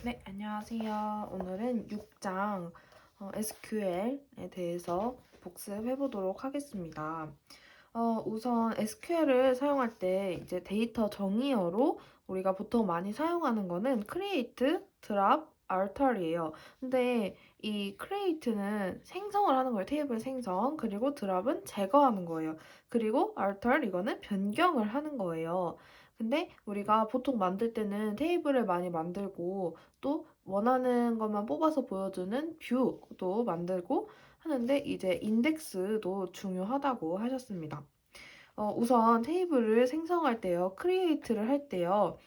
네, 안녕하세요. 오늘은 6장 SQL에 대해서 복습해 보도록 하겠습니다. 우선 SQL을 사용할 때 이제 데이터 정의어로 우리가 보통 많이 사용하는 거는 create, drop, alter이에요. 근데 이 create는 생성을 하는 거예요. 테이블 생성. 그리고 drop은 제거하는 거예요. 그리고 alter 이거는 변경을 하는 거예요. 근데 우리가 보통 만들 때는 테이블을 많이 만들고 또 원하는 것만 뽑아서 보여주는 뷰도 만들고 하는데 이제 인덱스도 중요하다고 하셨습니다. 우선 테이블을 생성할 때요, 크리에이트를 할 때요,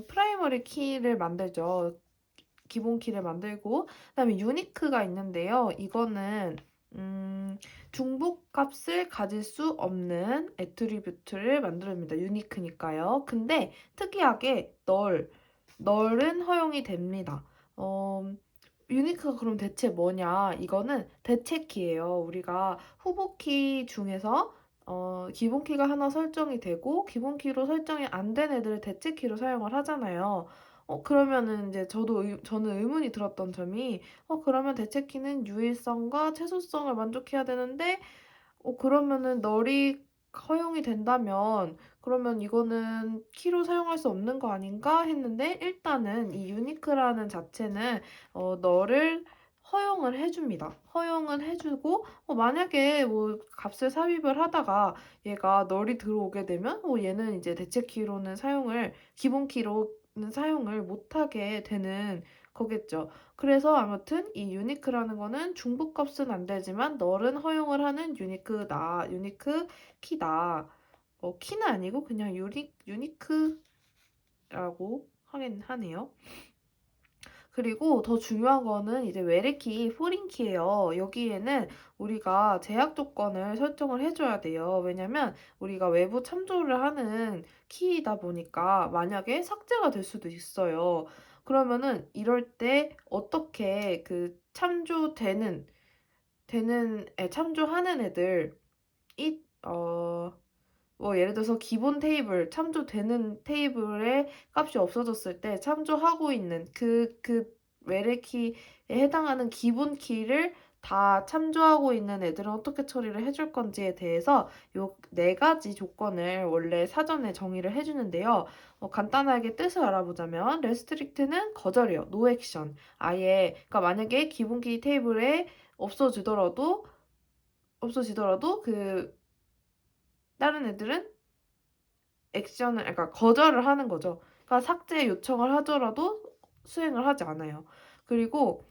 프라이머리 키를 만들죠. 기본 키를 만들고, 그다음에 유니크가 있는데요. 이거는 중복 값을 가질 수 없는 애트리뷰트를 만들어냅니다. 유니크니까요. 근데 특이하게 널은 허용이 됩니다. 어, 유니크가 그럼 대체 뭐냐? 이거는 대체키예요. 우리가 후보키 중에서 기본키가 하나 설정이 되고 기본키로 설정이 안 된 애들을 대체키로 사용을 하잖아요. 그러면은 이제 저는 의문이 들었던 점이 그러면 대체키는 유일성과 최소성을 만족해야 되는데 그러면은 널이 허용이 된다면 그러면 이거는 키로 사용할 수 없는 거 아닌가 했는데 일단은 이 유니크라는 자체는 널을 허용을 해줍니다. 허용은 해주고 만약에 뭐 값을 삽입을 하다가 얘가 널이 들어오게 되면 얘는 이제 대체 키로는 기본 키로는 사용을 못하게 되는 거겠죠. 그래서 아무튼 이 유니크라는 거는 중복값은 안 되지만 널은 허용을 하는 유니크 키다. 키는 아니고 그냥 유니크라고 하긴 하네요. 그리고 더 중요한 거는 이제 외래키, 포린키예요. 여기에는 우리가 제약 조건을 설정을 해줘야 돼요. 왜냐면 우리가 외부 참조를 하는 키이다 보니까 만약에 삭제가 될 수도 있어요. 그러면은 이럴 때 어떻게 그 참조하는 애들이 뭐 예를 들어서 기본 테이블, 참조되는 테이블의 값이 없어졌을 때 참조하고 있는 그 외래키에 해당하는 기본 키를 다 참조하고 있는 애들은 어떻게 처리를 해줄 건지에 대해서 요 네 가지 조건을 원래 사전에 정의를 해주는데요. 간단하게 뜻을 알아보자면 restrict는 거절이에요. no action. 아예 그러니까 만약에 기본 키 테이블에 없어지더라도 그 다른 애들은 그러니까 거절을 하는 거죠. 그러니까 삭제 요청을 하더라도 수행을 하지 않아요. 그리고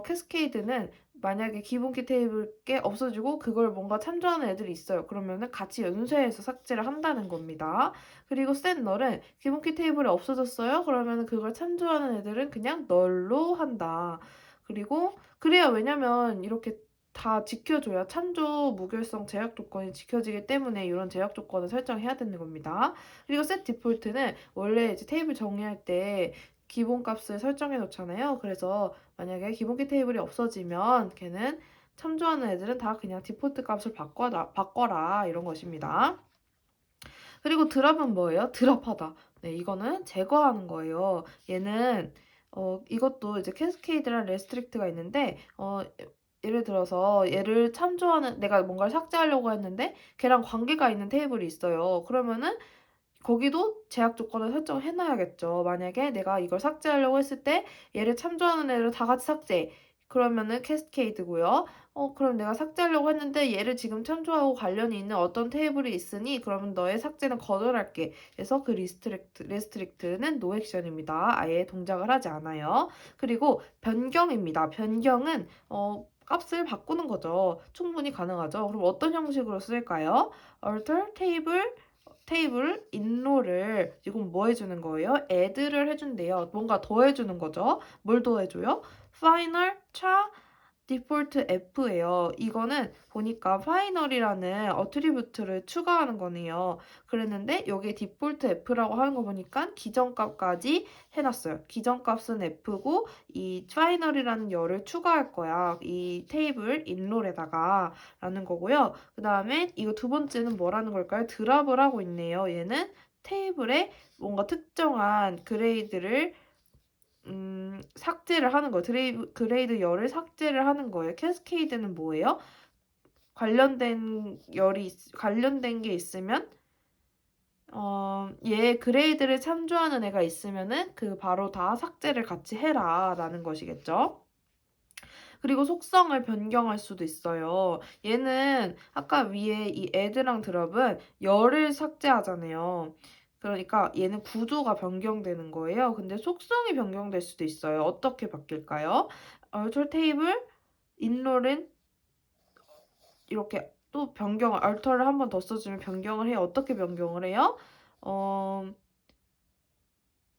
캐스케이드는 만약에 기본키 테이블 게 없어지고 그걸 뭔가 참조하는 애들이 있어요. 그러면은 같이 연쇄해서 삭제를 한다는 겁니다. 그리고 셋널은 기본키 테이블이 없어졌어요. 그러면은 그걸 참조하는 애들은 그냥 널로 한다. 그리고 그래야 왜냐면 이렇게 다 지켜줘야 참조 무결성 제약 조건이 지켜지기 때문에 이런 제약 조건을 설정해야 되는 겁니다. 그리고 set 디폴트는 원래 이제 테이블 정의할 때 기본 값을 설정해 놓잖아요. 그래서 만약에 기본키 테이블이 없어지면 걔는 참조하는 애들은 다 그냥 디폴트 값을 바꿔라 이런 것입니다. 그리고 드랍은 뭐예요? 드랍하다. 네, 이거는 제거하는 거예요. 얘는 이것도 이제 캐스케이드랑 레스트릭트가 있는데 예를 들어서 얘를 참조하는 내가 뭔가를 삭제하려고 했는데 걔랑 관계가 있는 테이블이 있어요. 그러면은 거기도 제약 조건을 설정해 놔야겠죠. 만약에 내가 이걸 삭제하려고 했을 때 얘를 참조하는 애를 다 같이 삭제. 그러면은 캐스케이드고요. 그럼 내가 삭제하려고 했는데 얘를 지금 참조하고 관련이 있는 어떤 테이블이 있으니 그러면 너의 삭제는 거절할게. 그래서 그 레스트릭트는 노 액션입니다. 아예 동작을 하지 않아요. 그리고 변경입니다. 변경은 값을 바꾸는 거죠. 충분히 가능하죠. 그럼 어떤 형식으로 쓸까요? alter 테이블 인로를 지금 뭐 해주는 거예요? add를 해준대요. 뭔가 더해주는 거죠. 뭘 더해줘요? final 디폴트 F예요. 이거는 보니까 파이널이라는 어트리뷰트를 추가하는 거네요. 그랬는데 여기에 디폴트 F라고 하는 거 보니까 기정값까지 해놨어요. 기정값은 F고 이 파이널이라는 열을 추가할 거야. 이 테이블 인롤에다가 라는 거고요. 그 다음에 이거 두 번째는 뭐라는 걸까요? 드랍을 하고 있네요. 얘는 테이블에 뭔가 특정한 그레이드를 삭제를 하는 거예요. 그레이드 열을 삭제를 하는 거예요. 캐스케이드는 뭐예요? 관련된 게 있으면 얘 그레이드를 참조하는 애가 있으면은 그 바로 다 삭제를 같이 해라 라는 것이겠죠. 그리고 속성을 변경할 수도 있어요. 얘는 아까 위에 이 애드랑 드랍은 열을 삭제하잖아요. 그러니까 얘는 구조가 변경되는 거예요. 근데 속성이 변경될 수도 있어요. 어떻게 바뀔까요? 얼터 테이블, 인롤은 이렇게 또 얼터를 한 번 더 써주면 변경을 해요. 어떻게 변경을 해요?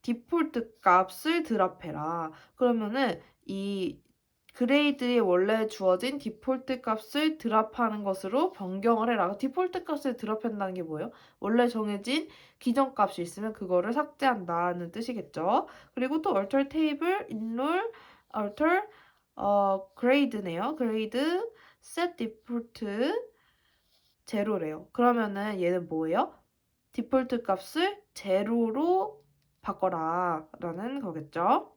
디폴트 값을 드랍해라. 그러면은 이 그레이드에 원래 주어진 디폴트 값을 드랍하는 것으로 변경을 해라. 디폴트 값을 드랍한다는 게 뭐예요? 원래 정해진 기존 값이 있으면 그거를 삭제한다는 뜻이겠죠. 그리고 또 alter table, enroll, alter, grade네요. grade, set default, 제로래요. 그러면은 얘는 뭐예요? 디폴트 값을 제로로 바꿔라 라는 거겠죠.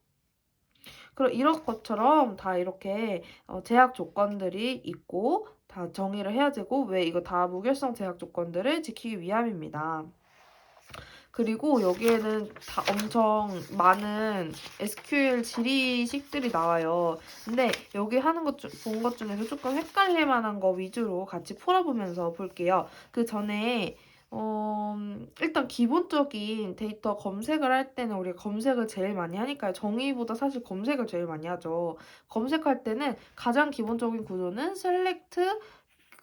그럼 이런 것처럼 다 이렇게 제약 조건들이 있고 다 정의를 해야 되고 왜 이거 다 무결성 제약 조건들을 지키기 위함입니다. 그리고 여기에는 다 엄청 많은 SQL 지리식들이 나와요. 근데 여기 본 것 중에서 조금 헷갈릴 만한 거 위주로 같이 풀어보면서 볼게요. 그 전에 일단 기본적인 데이터 검색을 할 때는 우리가 검색을 제일 많이 하니까요. 정의보다 사실 검색을 제일 많이 하죠. 검색할 때는 가장 기본적인 구조는 select,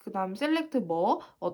그 다음 select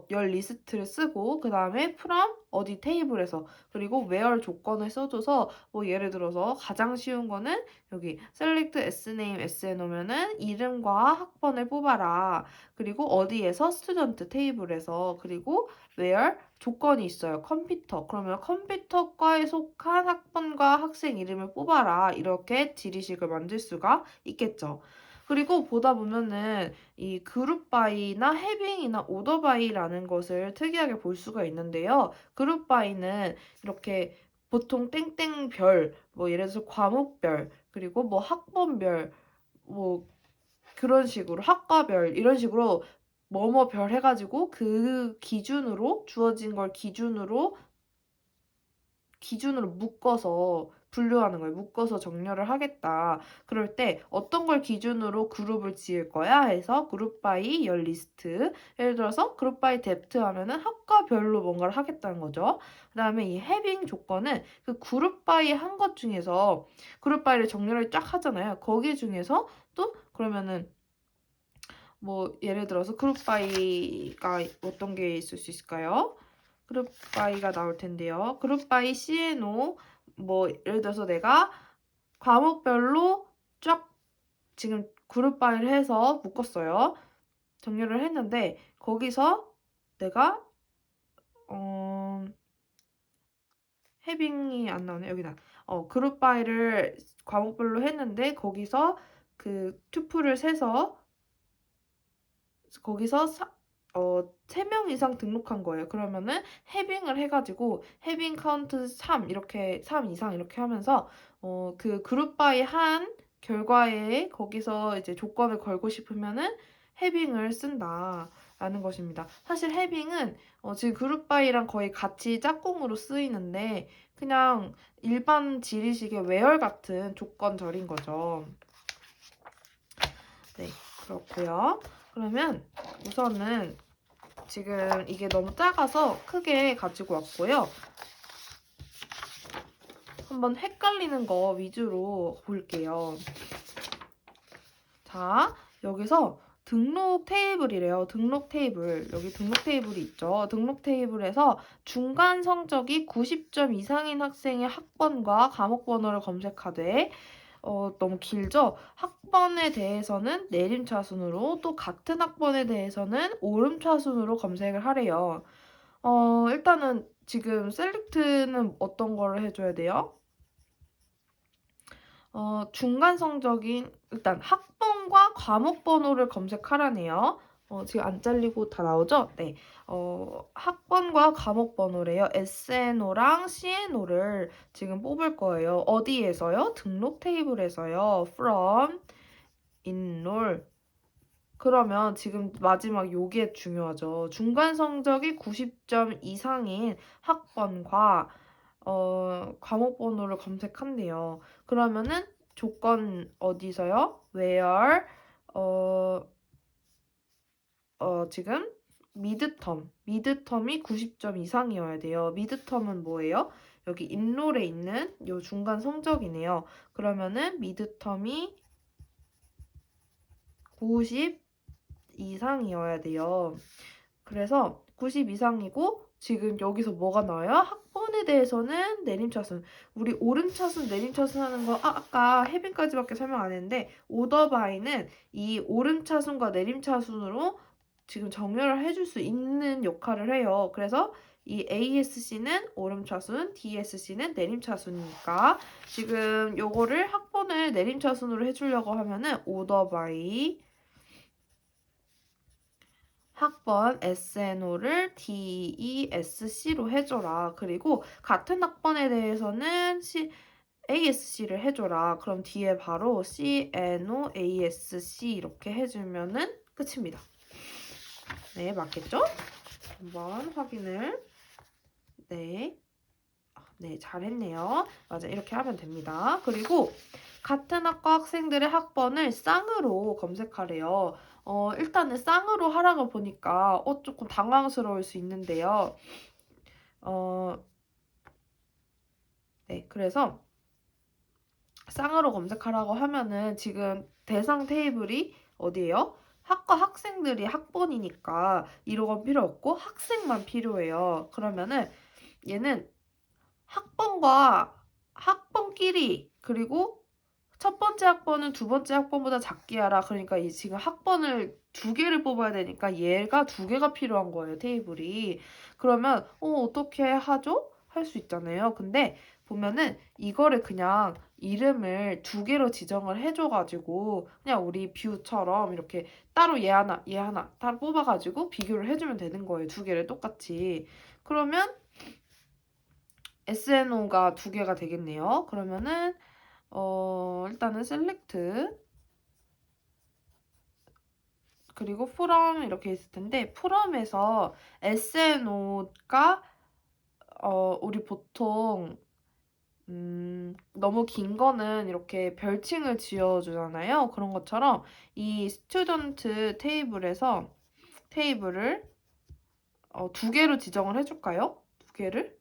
열 리스트를 쓰고 그 다음에 from 어디 테이블에서 그리고 where 조건을 써줘서 뭐 예를 들어서 가장 쉬운 거는 여기 select sname s에 놓으면은 이름과 학번을 뽑아라. 그리고 어디에서 student 테이블에서 그리고 where 조건이 있어요. 컴퓨터. 그러면 컴퓨터과에 속한 학번과 학생 이름을 뽑아라. 이렇게 지리식을 만들 수가 있겠죠. 그리고 보다 보면은 이 그룹 바이나 해빙이나 오더 바이라는 것을 특이하게 볼 수가 있는데요. 그룹 바이는 이렇게 보통 땡땡별, 뭐 예를 들어서 과목별, 그리고 뭐 학번별, 뭐 그런 식으로 학과별 이런 식으로 뭐뭐별 해가지고 그 기준으로 주어진 걸 기준으로 묶어서 분류하는 거예요. 묶어서 정렬을 하겠다. 그럴 때 어떤 걸 기준으로 그룹을 지을 거야 해서 그룹 바이 열 리스트. 예를 들어서 그룹 바이 뎁트 하면은 학과별로 뭔가를 하겠다는 거죠. 그다음에 이 해빙 조건은 그 그룹 바이 한 것 중에서 그룹 바이를 정렬을 쫙 하잖아요. 거기 중에서 또 그러면은 뭐 예를 들어서 그룹 바이가 어떤 게 있을 수 있을까요? 그룹 바이가 나올 텐데요. 그룹 바이 CNO 뭐 예를 들어서 내가 과목별로 쫙 지금 그룹 바이를 해서 묶었어요. 정렬을 했는데 거기서 내가 해빙이 안 나오네. 여기다. 그룹 바이를 과목별로 했는데 거기서 그 튜플을 세서 거기서 3명 이상 등록한 거예요. 그러면은 해빙을 해가지고 해빙 카운트 3 이렇게 3 이상 이렇게 하면서 그 그룹 바이 한 결과에 거기서 이제 조건을 걸고 싶으면은 해빙을 쓴다라는 것입니다. 사실 해빙은 지금 그룹 바이랑 거의 같이 짝꿍으로 쓰이는데 그냥 일반 지리식의 외열 같은 조건절인 거죠. 네, 그렇고요. 그러면 우선은 지금 이게 너무 작아서 크게 가지고 왔고요. 한번 헷갈리는 거 위주로 볼게요. 자, 여기서 등록 테이블이래요. 등록 테이블. 여기 등록 테이블이 있죠. 등록 테이블에서 중간 성적이 90점 이상인 학생의 학번과 과목 번호를 검색하되 너무 길죠? 학번에 대해서는 내림차순으로 또 같은 학번에 대해서는 오름차순으로 검색을 하래요. 일단은 지금 셀렉트는 어떤 거를 해줘야 돼요? 중간 성적인 일단 학번과 과목 번호를 검색하라네요. 지금 안 잘리고 다 나오죠? 네. 학번과 과목 번호래요. SNO랑 CNO를 지금 뽑을 거예요. 어디에서요? 등록 테이블에서요. from, enroll. 그러면 지금 마지막 요게 중요하죠. 중간 성적이 90점 이상인 학번과 과목 번호를 검색한대요. 그러면은 조건 어디서요? where 지금 미드텀이 90점 이상이어야 돼요. 미드텀은 뭐예요? 여기 인롤에 있는 요 중간 성적이네요. 그러면은 미드텀이 90 이상이어야 돼요. 그래서 90 이상이고 지금 여기서 뭐가 나와요? 학번에 대해서는 내림차순. 우리 오름차순, 내림차순 하는 거 아까 해빈까지밖에 설명 안 했는데 오더바이는 이 오름차순과 내림차순으로 지금 정렬을 해줄 수 있는 역할을 해요. 그래서 이 ASC는 오름차순, DSC는 내림차순이니까 지금 요거를 학번을 내림차순으로 해주려고 하면은 오더바이 학번 SNO를 DESC로 해줘라. 그리고 같은 학번에 대해서는 ASC를 해줘라. 그럼 뒤에 바로 CNO, ASC 이렇게 해주면은 끝입니다. 네, 맞겠죠? 한번 확인을. 네. 네, 잘했네요. 맞아, 이렇게 하면 됩니다. 그리고 같은 학과 학생들의 학번을 쌍으로 검색하래요. 일단은 쌍으로 하라고 보니까 조금 당황스러울 수 있는데요. 네, 그래서 쌍으로 검색하라고 하면은 지금 대상 테이블이 어디예요? 학과 학생들이 학번이니까 이런 건 필요 없고 학생만 필요해요. 그러면은 얘는 학번과 학번끼리 그리고 첫 번째 학번은 두 번째 학번보다 작게 하라. 그러니까 이 지금 학번을 두 개를 뽑아야 되니까 얘가 두 개가 필요한 거예요, 테이블이. 그러면 어떻게 하죠? 할 수 있잖아요. 근데 보면은 이거를 그냥 이름을 두 개로 지정을 해줘가지고 그냥 우리 뷰처럼 이렇게 따로 얘 하나, 얘 하나 따로 뽑아가지고 비교를 해주면 되는 거예요. 두 개를 똑같이. 그러면 SNO가 두 개가 되겠네요. 그러면은 일단은 셀렉트 그리고 from 이렇게 있을 텐데 from에서 SNO가 우리 보통 너무 긴 거는 이렇게 별칭을 지어주잖아요. 그런 것처럼 이 스튜던트 테이블에서 테이블을 두 개로 지정을 해줄까요? 두 개를?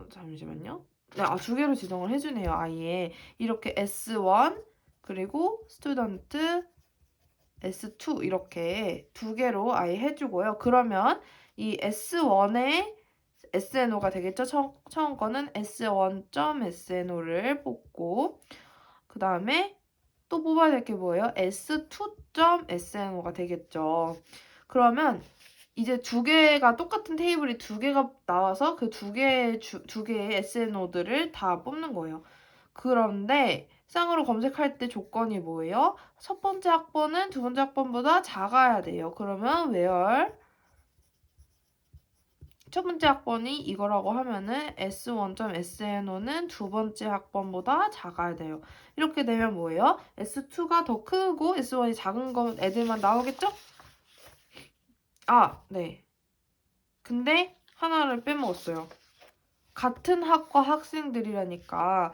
잠시만요. 네, 두 개로 지정을 해주네요, 아예. 이렇게 S1, 그리고 스튜던트 S2 이렇게 두 개로 아예 해주고요. 그러면 이 S1의 SNO가 되겠죠? 처음 거는 S1.SNO를 뽑고 그 다음에 또 뽑아야 될 게 뭐예요? S2.SNO가 되겠죠. 그러면 이제 두 개가 똑같은 테이블이 두 개가 나와서 그 두 개의 SNO들을 다 뽑는 거예요. 그런데 쌍으로 검색할 때 조건이 뭐예요? 첫 번째 학번은 두 번째 학번보다 작아야 돼요. 그러면 where 첫 번째 학번이 이거라고 하면은 S1.SNO는 두 번째 학번보다 작아야 돼요. 이렇게 되면 뭐예요? S2가 더 크고 S1이 작은 거 애들만 나오겠죠? 네. 근데 하나를 빼먹었어요. 같은 학과 학생들이라니까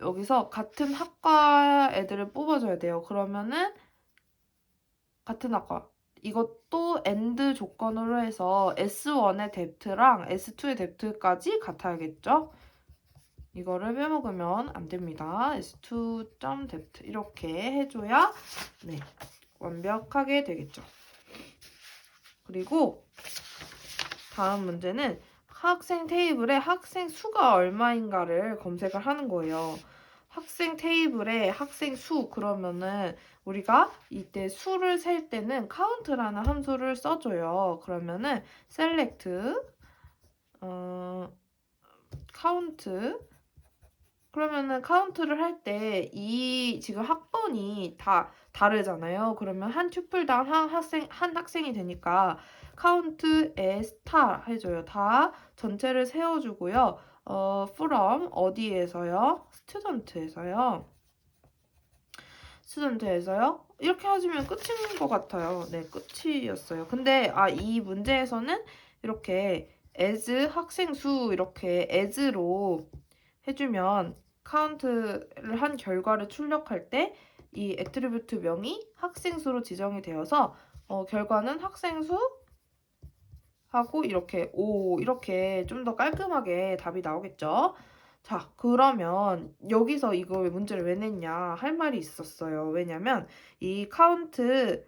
여기서 같은 학과 애들을 뽑아줘야 돼요. 그러면은 같은 학과. 이것도 AND 조건으로 해서 S1의 뎁트랑 S2의 뎁트까지 같아야겠죠? 이거를 빼먹으면 안 됩니다. S2.뎁트 이렇게 해줘야 네, 완벽하게 되겠죠. 그리고 다음 문제는 학생 테이블에 학생 수가 얼마인가를 검색을 하는 거예요. 학생 테이블에 학생 수 그러면은 우리가 이때 수를 셀 때는 count라는 함수를 써줘요. 그러면은 select count 그러면은 카운트를 할 때 이 지금 학번이 다 다르잖아요. 그러면 한 튜플당 한 학생이 되니까 count as 다 해줘요. 다 전체를 세워주고요. from 어디에서요? student에서요. 스튜던트에서요? 이렇게 해주면 끝인 것 같아요. 네, 끝이었어요. 근데 이 문제에서는 이렇게 as 학생 수 이렇게 as로 해주면 카운트를 한 결과를 출력할 때 이 애트리뷰트 명이 학생 수로 지정이 되어서 결과는 학생 수 하고 이렇게 좀 더 깔끔하게 답이 나오겠죠. 자, 그러면 여기서 이거 문제를 왜 냈냐 할 말이 있었어요. 왜냐면 이 카운트를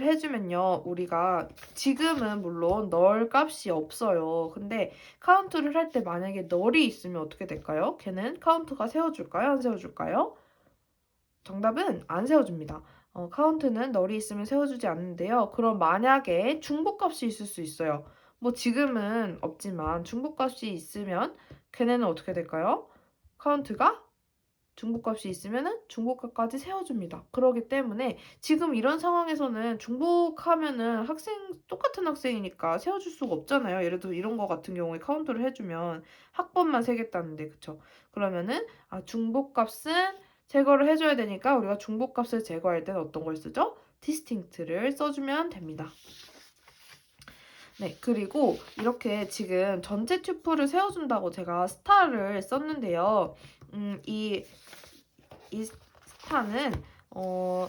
해주면요. 우리가 지금은 물론 널 값이 없어요. 근데 카운트를 할 때 만약에 널이 있으면 어떻게 될까요? 걔는 카운트가 세워줄까요? 안 세워줄까요? 정답은 안 세워줍니다. 카운트는 널이 있으면 세워주지 않는데요. 그럼 만약에 중복값이 있을 수 있어요. 뭐 지금은 없지만 중복값이 있으면 걔네는 어떻게 될까요? 카운트가 중복값이 있으면은 중복값까지 세워줍니다. 그러기 때문에 지금 이런 상황에서는 중복하면은 똑같은 학생이니까 세워줄 수가 없잖아요. 예를 들어 이런 거 같은 경우에 카운트를 해주면 학번만 세겠다는데, 그쵸? 그러면은 중복값은 제거를 해줘야 되니까 우리가 중복값을 제거할 때는 어떤 걸 쓰죠? distinct를 써주면 됩니다. 네, 그리고 이렇게 지금 전체 튜플을 세워준다고 제가 스타를 썼는데요. 이 스타는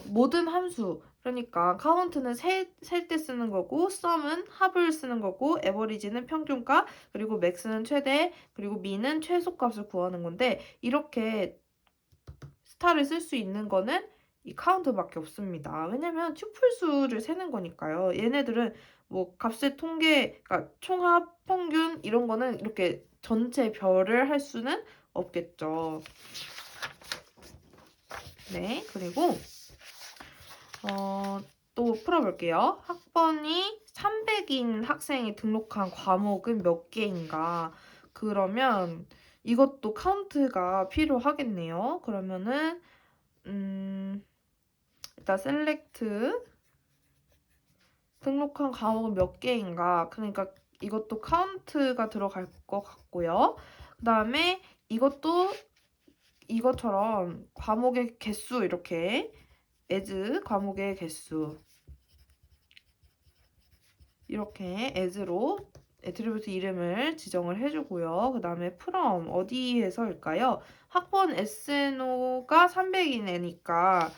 모든 함수, 그러니까 카운트는 셀 때 쓰는 거고, 썸은 합을 쓰는 거고, 에버리지는 평균값, 그리고 맥스는 최대, 그리고 미는 최소값을 구하는 건데, 이렇게 스타를 쓸 수 있는 거는 이 카운트밖에 없습니다. 왜냐면 튜플 수를 세는 거니까요. 얘네들은 뭐 값의 통계, 그러니까 총합, 평균 이런 거는 이렇게 전체 별을 할 수는 없겠죠. 네, 그리고 또 풀어볼게요. 학번이 300인 학생이 등록한 과목은 몇 개인가? 그러면 이것도 카운트가 필요하겠네요. 그러면은 일단 셀렉트 등록한 과목은 몇 개인가? 그러니까 이것도 카운트가 들어갈 것 같고요. 그 다음에 이것도 이것처럼 과목의 개수 이렇게 as 과목의 개수 이렇게 as로 애트리뷰트 이름을 지정을 해주고요. 그 다음에 from 어디에서일까요? 학번 SNO가 300인 애니까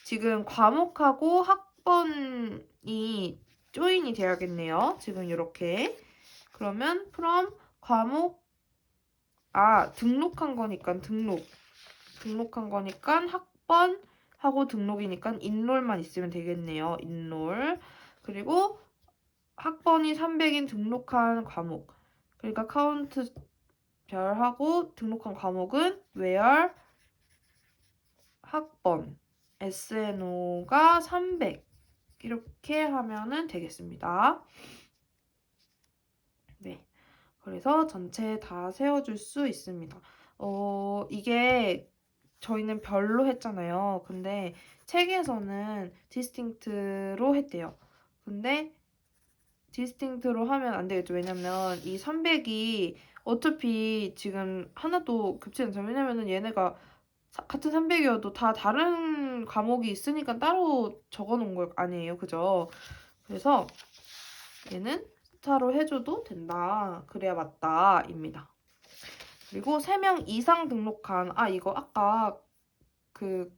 지금 과목하고 학번이 조인이 돼야겠네요. 지금 이렇게. 그러면 from 과목 등록한 거니까 등록한 거니까 학번하고 등록이니까 인롤만 있으면 되겠네요. 인롤. 그리고 학번이 300인 등록한 과목. 그러니까 카운트 별하고 등록한 과목은 where 학번 SNO가 300 이렇게 하면은 되겠습니다. 네. 그래서 전체 다 세워줄 수 있습니다. 이게 저희는 별로 했잖아요. 근데 책에서는 distinct로 했대요. 근데 디스팅트로 하면 안 되겠죠. 왜냐면 이 300이 어차피 지금 하나도 겹치지 않잖아요. 왜냐면은 얘네가 같은 300이어도 다 다른 과목이 있으니까 따로 적어놓은 거 아니에요. 그죠? 그래서 얘는 스타로 해줘도 된다. 그래야 맞다. 입니다. 그리고 3명 이상 등록한, 이거 아까 그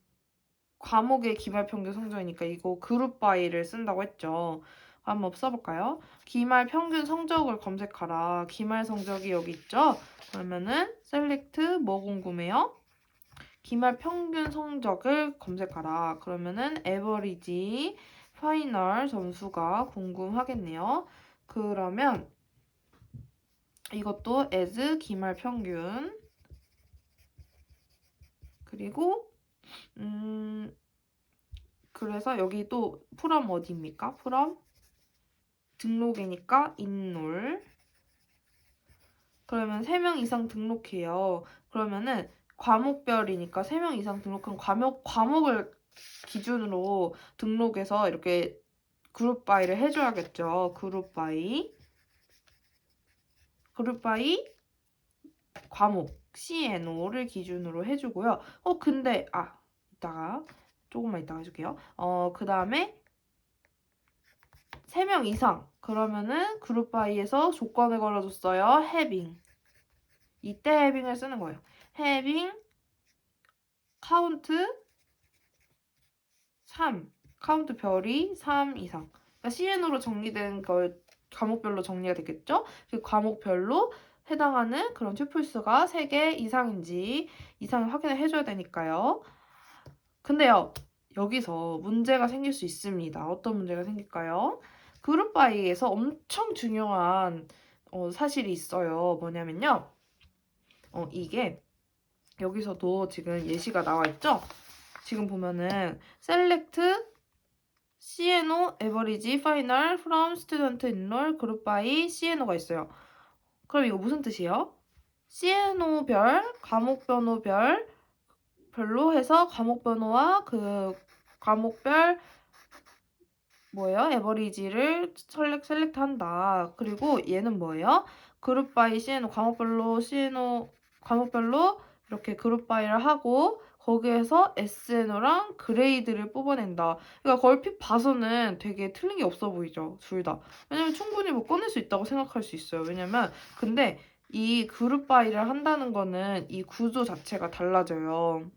과목의 기말 평균 성적이니까 이거 그룹 바이를 쓴다고 했죠. 한번 써볼까요? 기말 평균 성적을 검색하라. 기말 성적이 여기 있죠? 그러면은 셀렉트 뭐 궁금해요? 기말 평균 성적을 검색하라. 그러면은 에버리지 파이널 점수가 궁금하겠네요. 그러면 이것도 as 기말 평균 그리고 그래서 여기 또 from 어디입니까? from 등록이니까 인롤 그러면 3명 이상 등록해요. 그러면은 과목별이니까 3명 이상 등록한 과목을 기준으로 등록해서 이렇게 그룹 바이를 해줘야겠죠. 그룹 바이 과목 CNO를 기준으로 해주고요. 근데 이따가 조금만 이따가 해줄게요. 그 다음에 3명 이상 그러면은 그룹 바이에서 조건을 걸어줬어요. having 이때 having을 쓰는 거예요. having 카운트 3 카운트 별이 3 이상 그러니까 CNO로 정리된 걸 과목별로 정리가 되겠죠? 그 과목별로 해당하는 그런 튜플수가 3개 이상을 확인을 해줘야 되니까요. 근데요, 여기서 문제가 생길 수 있습니다. 어떤 문제가 생길까요? 그룹 바이에서 엄청 중요한 사실이 있어요. 뭐냐면요. 이게 여기서도 지금 예시가 나와 있죠? 지금 보면은 select CNO average final from student enroll group by CNO가 있어요. 그럼 이거 무슨 뜻이에요? CNO별, 과목 번호별로 해서 과목 번호와 그 과목별 뭐예요? 에버리지를 셀렉트한다. 그리고 얘는 뭐예요? 그룹 바이 CNO 과목별로 이렇게 그룹 바이를 하고 거기에서 SNO랑 그레이드를 뽑아낸다. 그러니까 얼핏 봐서는 되게 틀린 게 없어 보이죠? 둘 다. 왜냐면 충분히 뭐 꺼낼 수 있다고 생각할 수 있어요. 왜냐면 근데 이 그룹 바이를 한다는 거는 이 구조 자체가 달라져요.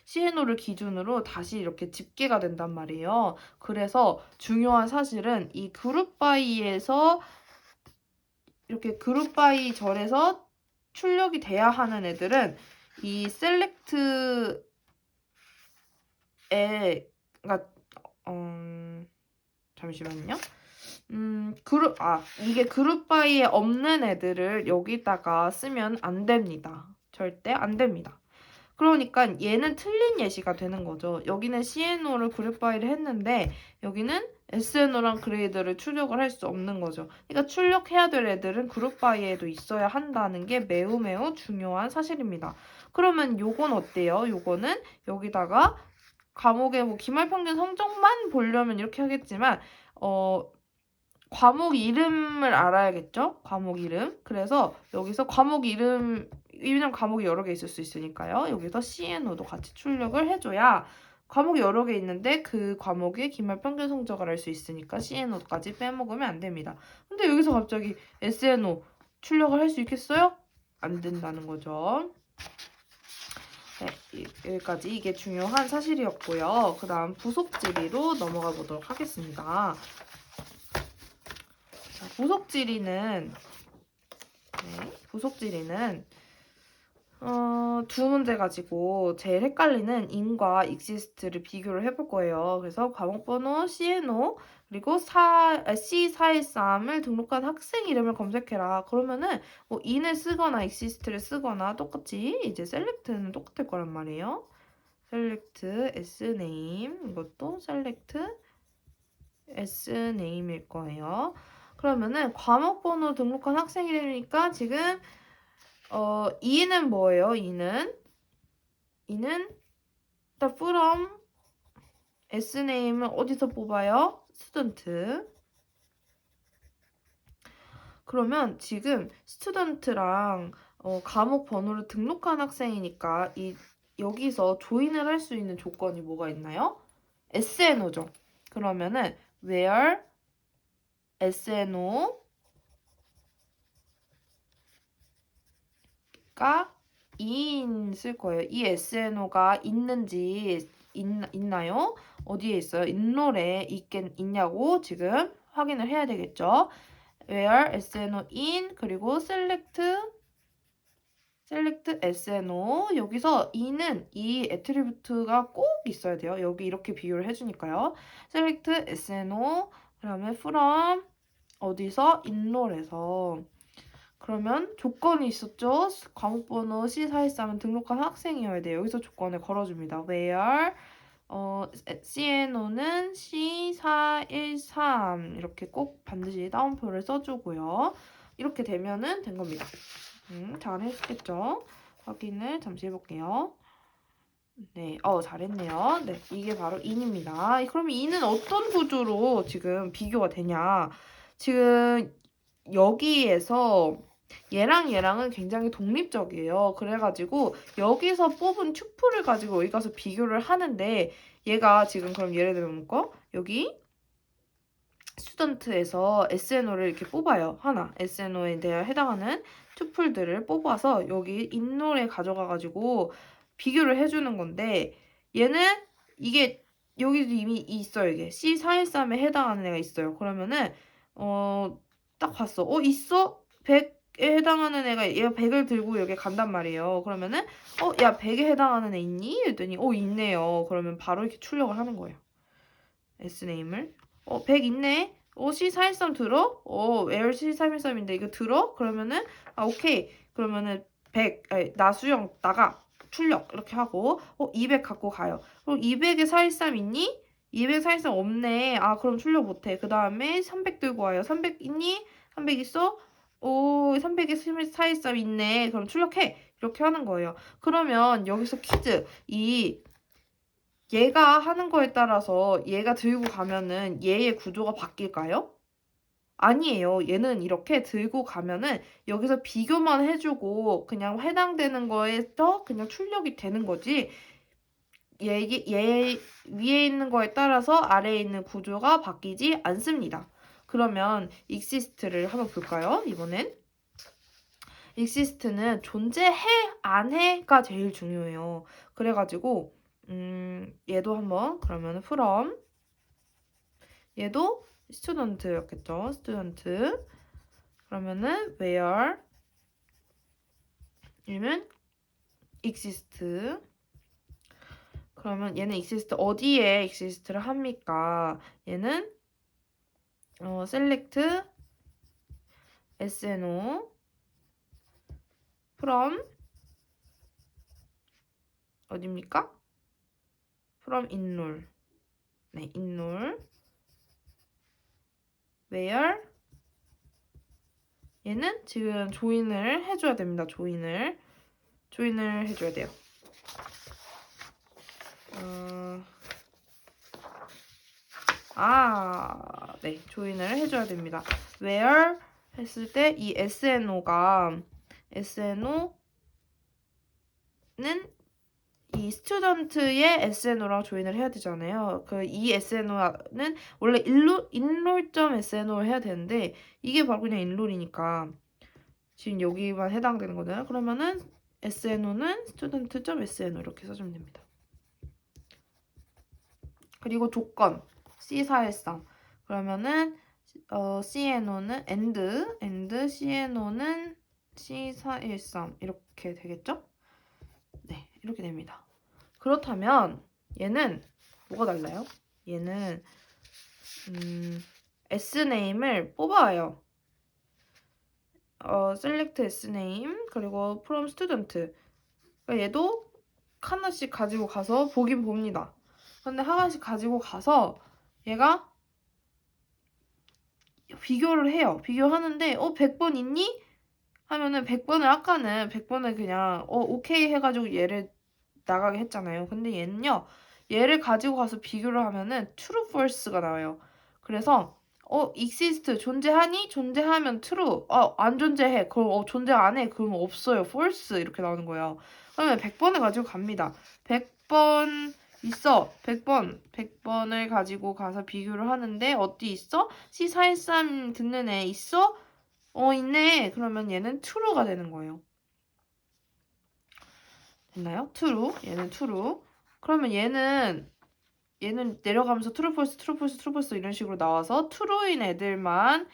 CNO를 기준으로 다시 이렇게 집계가 된단 말이에요. 그래서 중요한 사실은 이 그룹 바이에서 이렇게 그룹 바이 절에서 출력이 돼야 하는 애들은 이 셀렉트에 그러니까 잠시만요. 이게 그룹 바이에 없는 애들을 여기다가 쓰면 안 됩니다. 절대 안 됩니다. 그러니까 얘는 틀린 예시가 되는 거죠. 여기는 CNO를 그룹 바이를 했는데 여기는 SNO랑 그레이드를 출력을 할 수 없는 거죠. 그러니까 출력해야 될 애들은 그룹 바이에도 있어야 한다는 게 매우 매우 중요한 사실입니다. 그러면 요건 어때요? 요거는 여기다가 과목의 뭐 기말평균 성적만 보려면 이렇게 하겠지만 과목 이름을 알아야겠죠? 과목 이름. 그래서 여기서 과목 이름, 왜냐면 과목이 여러 개 있을 수 있으니까요. 여기서 CNO도 같이 출력을 해줘야 과목이 여러 개 있는데 그 과목의 기말 평균 성적을 알 수 있으니까 CNO까지 빼먹으면 안 됩니다. 근데 여기서 갑자기 SNO 출력을 할 수 있겠어요? 안 된다는 거죠. 네, 여기까지 이게 중요한 사실이었고요. 그 다음 부속 질의로 넘어가 보도록 하겠습니다. 부속 질의는 두 문제 가지고 제일 헷갈리는 in과 exist를 비교를 해볼 거예요. 그래서 과목번호 CNO 그리고 C413을 등록한 학생 이름을 검색해라. 그러면은 뭐 in을 쓰거나 exist를 쓰거나 똑같이 이제 select는 똑같을 거란 말이에요. select sName 이것도 select sName일 거예요. 그러면은 과목 번호 등록한 학생 이름이니까 지금 이는 뭐예요? 이는 일단 from sname을 어디서 뽑아요? student. 그러면 지금 student랑 과목 번호를 등록한 학생이니까 여기서 조인을 할 수 있는 조건이 뭐가 있나요? SNO죠. 그러면은 where SNO가 2인 쓸 거예요. 이 SNO가 있나요? 어디에 있어요? 인롤에 있냐고 지금 확인을 해야 되겠죠. where SNO in 그리고 select SNO 여기서 in은 이 애트리뷰트가 꼭 있어야 돼요. 여기 이렇게 비교를 해주니까요. select SNO 그다음에 from 어디서? 인롤에서 그러면 조건이 있었죠. 과목번호 C413은 등록한 학생이어야 돼요. 여기서 조건을 걸어줍니다. where CNO는 C413 이렇게 꼭 반드시 따옴표를 써주고요. 이렇게 되면은 된 겁니다. 잘 했겠죠? 확인을 잠시 해볼게요. 네, 잘했네요. 네, 이게 바로 in입니다. 그럼 in은 어떤 구조로 지금 비교가 되냐? 지금 여기에서 얘랑 얘랑은 굉장히 독립적이에요. 그래가지고 여기서 뽑은 튜플을 가지고 여기 가서 비교를 하는데 얘가 지금 그럼 예를 들면 뭐 여기 스튜던트에서 SNO를 이렇게 뽑아요. 하나. SNO에 대해 해당하는 튜플들을 뽑아서 여기 인롤에 가져가가지고 비교를 해주는 건데 얘는 이게 여기도 이미 있어요. 이게 C413에 해당하는 애가 있어요. 그러면은 딱 봤어. 있어? 100에 해당하는 애가 얘가 100을 들고 여기 간단 말이에요. 그러면은 야 100에 해당하는 애 있니? 했더니 있네요. 그러면 바로 이렇게 출력을 하는 거예요. S네임을 100 있네? C413 들어? L C313인데 이거 들어? 그러면은 오케이. 그러면은 100 나수영 나가 출력 이렇게 하고 200 갖고 가요. 그럼 200에 413 있니? 200 413 없네. 그럼 출력 못해. 그 다음에 300 들고 와요. 300 있니? 300 있어? 300에 413 있네. 그럼 출력해. 이렇게 하는 거예요. 그러면 여기서 퀴즈. 얘가 하는 거에 따라서 얘가 들고 가면은 얘의 구조가 바뀔까요? 아니에요. 얘는 이렇게 들고 가면은 여기서 비교만 해주고 그냥 해당되는 거에서 그냥 출력이 되는 거지. 얘 위에 있는 거에 따라서 아래에 있는 구조가 바뀌지 않습니다. 그러면 exist를 한번 볼까요? 이번엔. exist는 존재해, 안 해가 제일 중요해요. 그래가지고 얘도 한번 그러면 from 얘도 student였겠죠. student 그러면은 where 이면 exist 그러면 얘는 exist 어디에 exist를 합니까? 얘는 select SNO from 어디입니까? from enroll 네, enroll where 얘는 지금 조인을 해줘야 됩니다. 조인을 해줘야 돼요. 네, 조인을 해줘야 됩니다. where 했을 때 이 SNO는 이 스튜던트의 SNO랑 조인을 해야 되잖아요. 이 SNO는 원래 enroll.SNO를 해야 되는데 이게 바로 그냥 enroll이니까 지금 여기만 해당되는 거잖아요. 그러면은 SNO는 student.SNO 이렇게 써주면 됩니다. 그리고 조건 C413 그러면은 CNO는 and CNO는 C413 이렇게 되겠죠? 네, 이렇게 됩니다. 그렇다면 얘는 뭐가 달라요? 얘는 Sname을 뽑아요. select Sname 그리고 from student 그러니까 얘도 하나씩 가지고 가서 보긴 봅니다. 근데 하나씩 가지고 가서 얘가 비교를 해요. 비교하는데 100번 있니? 하면은 100번을 아까는 100번을 그냥 오케이 해가지고 얘를 나가게 했잖아요. 근데 얘는요. 얘를 가지고 가서 비교를 하면은 true, false가 나와요. 그래서 exist 존재하니? 존재하면 true. 안 존재해. 그럼 존재 안 해. 그러면 없어요. false 이렇게 나오는 거예요. 그러면 100번을 가지고 갑니다. 100번 있어. 100번을 가지고 가서 비교를 하는데 어디 있어? C413 듣는 애 있어? 있네. 그러면 얘는 true가 되는 거예요. 됐나요? true. 얘는 true. 그러면 얘는 내려가면서 true, false, true, false, true, false 이런 식으로 나와서 true인 애들만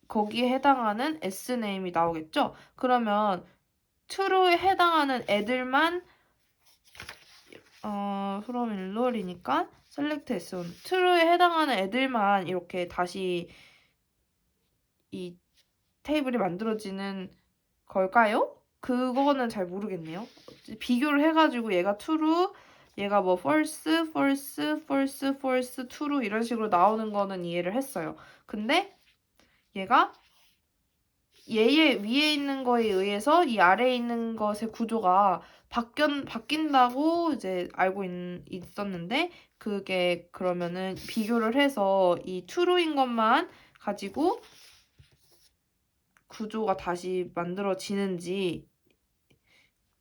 거기에 해당하는 S네임이 나오겠죠? 그러면 true에 해당하는 애들만 from enroll이니까 select S1 true에 해당하는 애들만 이렇게 다시 이 테이블이 만들어지는 걸까요? 그거는 잘 모르겠네요. 비교를 해가지고 얘가 true, 얘가 뭐 false, false, false, false, true 이런 식으로 나오는 거는 이해를 했어요. 근데 얘가 얘의 위에 있는 거에 의해서 이 아래에 있는 것의 구조가 바뀐다고 이제 알고 있었는데 그게 그러면은 비교를 해서 이 true인 것만 가지고 구조가 다시 만들어지는지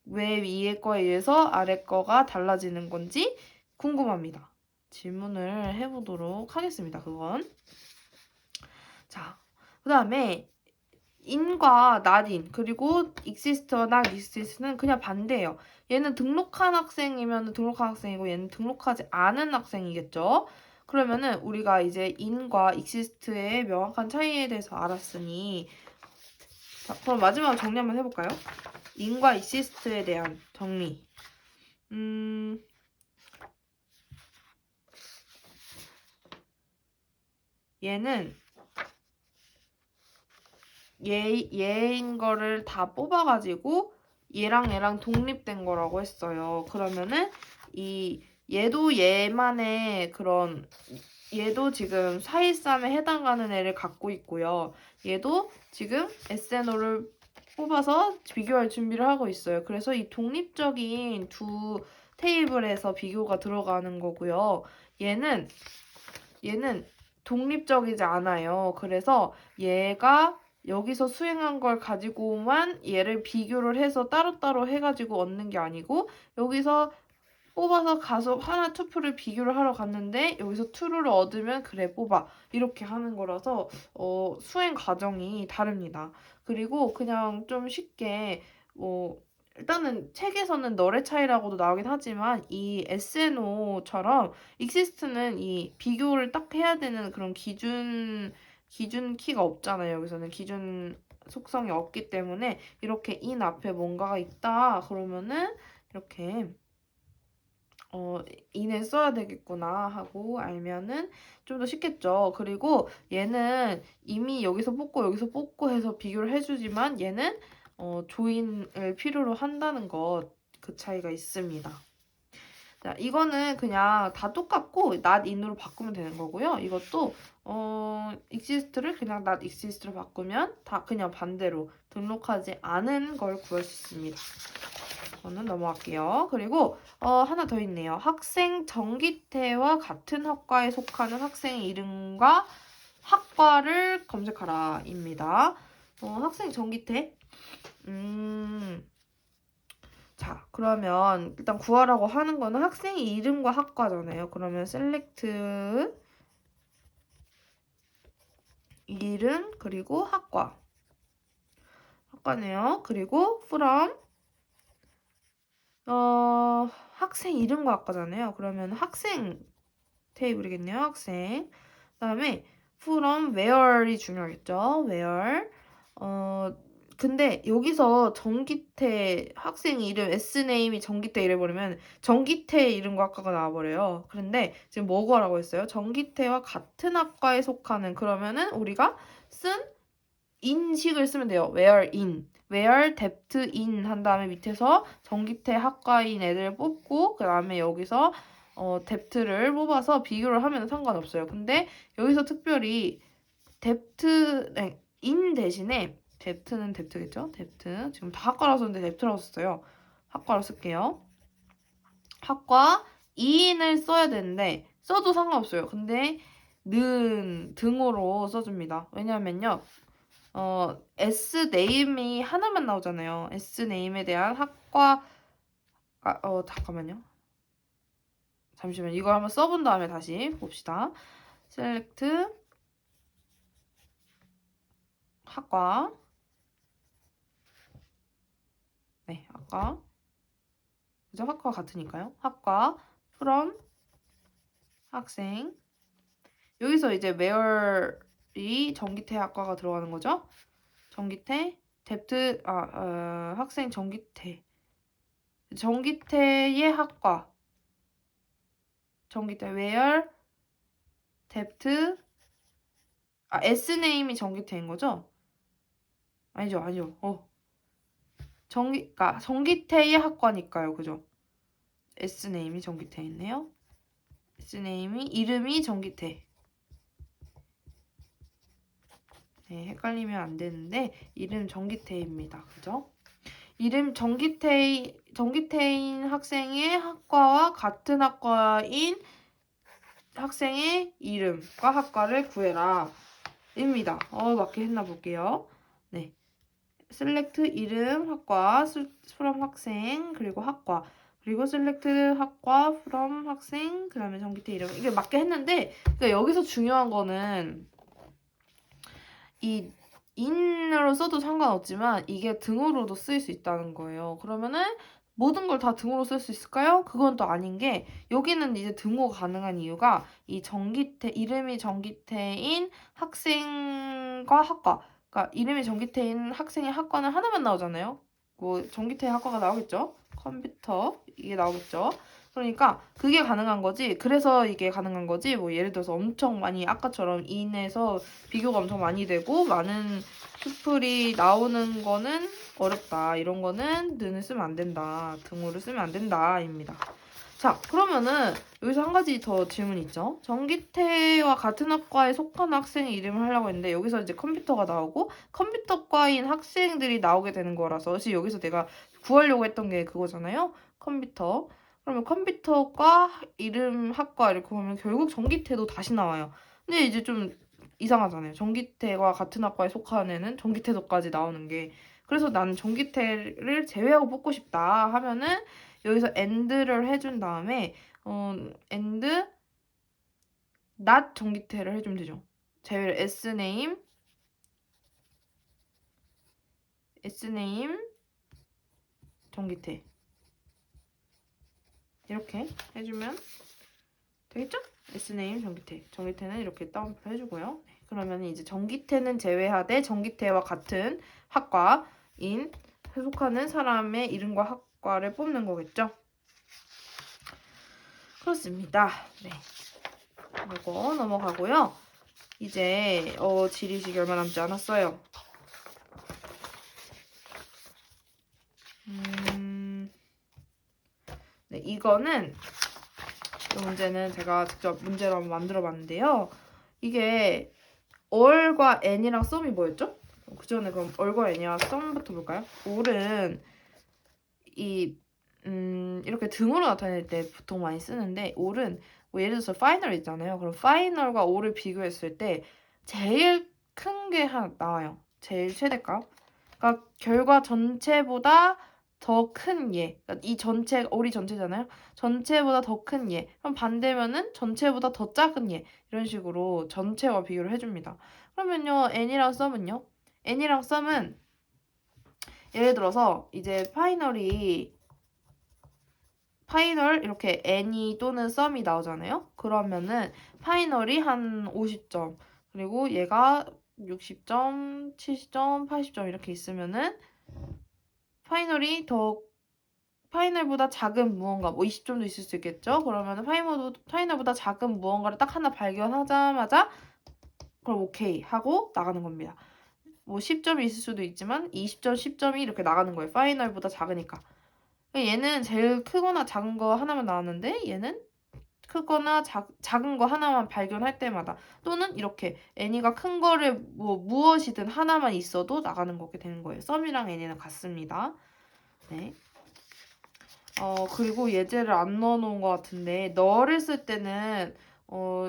왜 위에 거에 의해서 아래 거가 달라지는 건지 궁금합니다. 질문을 해보도록 하겠습니다. 그건. 자, 그 다음에 in과 not in 그리고 exist와 not exist는 그냥 반대예요. 얘는 등록한 학생이면 등록한 학생이고 얘는 등록하지 않은 학생이겠죠. 그러면은 우리가 이제 in과 exist의 명확한 차이에 대해서 알았으니 자, 그럼 마지막으로 정리 한번 해볼까요? in과 exist에 대한 정리. 얘는 얘인 거를 다 뽑아가지고 얘랑 독립된 거라고 했어요. 그러면은 얘도 얘만의 그런 얘도 지금 413에 해당하는 애를 갖고 있고요. 얘도 지금 SNO를 뽑아서 비교할 준비를 하고 있어요. 그래서 이 독립적인 두 테이블에서 비교가 들어가는 거고요. 얘는 독립적이지 않아요. 그래서 얘가 여기서 수행한 걸 가지고만 얘를 비교를 해서 따로따로 해가지고 얻는 게 아니고 여기서 뽑아서 가서 하나 투표를 비교를 하러 갔는데 여기서 true를 얻으면 그래 뽑아 이렇게 하는 거라서 수행 과정이 다릅니다. 그리고 그냥 좀 쉽게 일단은 책에서는 널의 차이라고도 나오긴 하지만 이 SNO처럼 exist는 이 비교를 딱 해야 되는 그런 기준 키가 없잖아요. 여기서는 기준 속성이 없기 때문에 이렇게 in 앞에 뭔가가 있다 그러면은 이렇게 in을 써야 되겠구나 하고 알면은 좀 더 쉽겠죠. 그리고 얘는 이미 여기서 뽑고 해서 비교를 해주지만 얘는 조인을 필요로 한다는 것 그 차이가 있습니다. 자, 이거는 그냥 다 똑같고 not in으로 바꾸면 되는 거고요. 이것도 exist를 그냥 not exist로 바꾸면 다 그냥 반대로 등록하지 않은 걸 구할 수 있습니다. 저는 넘어갈게요. 그리고 하나 더 있네요. 학생 정기태와 같은 학과에 속하는 학생의 이름과 학과를 검색하라 입니다. 학생 정기태. 자, 그러면 일단 구하라고 하는 거는 학생의 이름과 학과잖아요. 그러면 select 이름 그리고 학과네요. 그리고 from 학생 이름과 학과잖아요. 그러면 학생 테이블이겠네요. 학생. 그다음에 from where이 중요하겠죠. where. 근데 여기서 정기태 학생 이름 S네임이 정기태 이래버리면 정기태 이름과 학과가 나와버려요. 그런데 지금 뭐 구하라고 했어요? 정기태와 같은 학과에 속하는 그러면은 우리가 쓴 인식을 쓰면 돼요. where in. where depth in 한 다음에 밑에서 정기태 학과인 애들 뽑고 그 다음에 여기서 depth를 뽑아서 비교를 하면 상관없어요. 근데 여기서 특별히 depth, in 대신에 depth는 depth겠죠? depth. 지금 다 학과라서 근데 depth라고 썼어요. 학과로 쓸게요. 학과 in을 써야 되는데 써도 상관없어요. 근데 는 등으로 써줍니다. 왜냐면요. S 네임이 하나만 나오잖아요. S 네임에 대한 학과 잠깐만요. 잠시만 이걸 한번 써본 다음에 다시 봅시다. select 학과 네, 학과 그죠? 학과 같으니까요. 학과 from 학생 여기서 이제 where이 전기태 학과가 들어가는 거죠. 전기태 depth 학생 전기태의 학과 전기태 where depth S네임이 전기태인 거죠? 아니죠. 전기태의 학과니까요. 그죠? S네임이 전기태 있네요. S네임이 이름이 전기태. 네, 헷갈리면 안 되는데 이름 전기태입니다. 그죠? 이름 전기태인 학생의 학과와 같은 학과인 학생의 이름과 학과를 구해라. 입니다. 맞게 했나 볼게요. 네. select 이름 학과 from 학생 그리고 학과 그리고 select 학과 from 학생 그다음에 전기태 이름 이게 맞게 했는데 그러니까 여기서 중요한 거는 이 in으로 써도 상관없지만 이게 등으로도 쓰일 수 있다는 거예요. 그러면은 모든 걸 다 등으로 쓸 수 있을까요? 그건 또 아닌 게 여기는 이제 등호가 가능한 이유가 이 전기태 이름이 전기태인 학생과 학과 그러니까 이름이 전기태인 학생의 학과는 하나만 나오잖아요. 뭐 전기태 학과가 나오겠죠? 컴퓨터 이게 나오겠죠? 그러니까 그게 가능한 거지. 그래서 이게 가능한 거지. 뭐 예를 들어서 엄청 많이 아까처럼 인에서 비교가 엄청 많이 되고 많은 슈플이 나오는 거는 어렵다. 이런 거는 는을 쓰면 안 된다. 등호를 쓰면 안 된다입니다. 자, 그러면은 여기서 한 가지 더 질문이 있죠. 전기태와 같은 학과에 속한 학생의 이름을 하려고 했는데 여기서 이제 컴퓨터가 나오고 컴퓨터과인 학생들이 나오게 되는 거라서 사실 여기서 내가 구하려고 했던 게 그거잖아요. 컴퓨터. 그러면 컴퓨터과 이름 학과 이렇게 보면 결국 전기태도 다시 나와요. 근데 이제 좀 이상하잖아요. 전기태와 같은 학과에 속한 애는 전기태도까지 나오는 게. 그래서 나는 전기태를 제외하고 뽑고 싶다 하면은 여기서 and를 해준 다음에 and not 전기태를 해주면 되죠. 제외를 sname 전기태 이렇게 해주면 되겠죠? sname 전기태는 이렇게 다운표 해주고요. 그러면 이제 전기태는 제외하되 전기태와 같은 학과인 속하는 사람의 이름과 학과를 뽑는 거겠죠? 그렇습니다. 네. 이거 넘어가고요. 이제 지리식이 얼마 남지 않았어요. 네, 이거는 이 문제는 제가 직접 문제로 한번 만들어 봤는데요. 이게 all과 n이랑 썸이 뭐였죠? 그 전에 그럼 all과 n이랑 썸부터 볼까요? all은 이렇게 등으로 나타낼 때 보통 많이 쓰는데 all은 뭐 예를 들어서 final 있잖아요. 그럼 final과 all을 비교했을 때 제일 큰 게 하나 나와요. 제일 최대값. 그러니까 결과 전체보다 더 큰 얘. 그러니까 이 전체 all이 전체잖아요. 전체보다 더 큰 얘. 그럼 반대면은 전체보다 더 작은 얘. 이런 식으로 전체와 비교를 해줍니다. 그러면요 n이랑 썸은요? n이랑 썸은 예를 들어서 이제 파이널 이렇게 n이 또는 썸이 나오잖아요. 그러면은 파이널이 한 50점 그리고 얘가 60점, 70점, 80점 이렇게 있으면은 파이널보다 작은 무언가 뭐 20점도 있을 수 있겠죠. 그러면은 파이널보다 작은 무언가를 딱 하나 발견하자마자 그럼 오케이 하고 나가는 겁니다. 뭐 10점이 있을 수도 있지만 20점, 10점이 이렇게 나가는 거예요. 파이널보다 작으니까. 얘는 제일 크거나 작은 거 하나만 나왔는데 얘는 크거나 작은 거 하나만 발견할 때마다 또는 이렇게 애니가 큰 거를 뭐 무엇이든 하나만 있어도 나가는 거게 되는 거예요. 썸이랑 애니는 같습니다. 네. 그리고 예제를 안 넣어놓은 것 같은데 널을 쓸 때는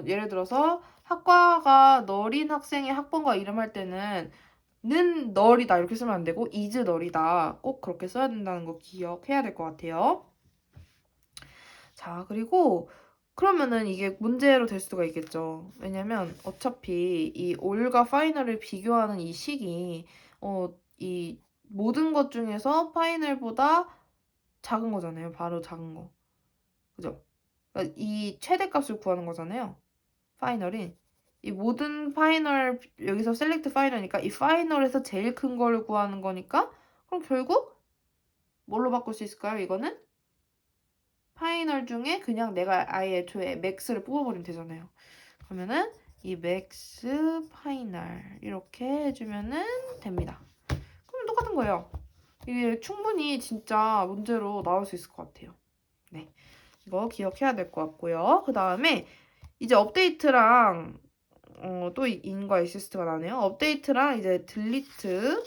예를 들어서 학과가 널인 학생의 학번과 이름 할 때는 는 널이다 이렇게 쓰면 안 되고 is 널이다 꼭 그렇게 써야 된다는 거 기억해야 될 것 같아요. 자 그리고 그러면은 이게 문제로 될 수가 있겠죠. 왜냐면 어차피 이 올과 파이널을 비교하는 이 식이 이 모든 것 중에서 파이널보다 작은 거잖아요. 바로 작은 거. 그죠? 그러니까 이 최대값을 구하는 거잖아요. 파이널인. 이 모든 파이널 여기서 셀렉트 파이널이니까 이 파이널에서 제일 큰 거를 구하는 거니까 그럼 결국 뭘로 바꿀 수 있을까요? 이거는 파이널 중에 그냥 내가 아예 애초에 맥스를 뽑아버리면 되잖아요. 그러면은 이 맥스 파이널 이렇게 해주면은 됩니다. 그럼 똑같은 거예요. 이게 충분히 진짜 문제로 나올 수 있을 것 같아요. 네, 이거 기억해야 될 것 같고요. 그 다음에 이제 업데이트랑 또 in과 exist가 나네요. 업데이트랑 이제 딜리트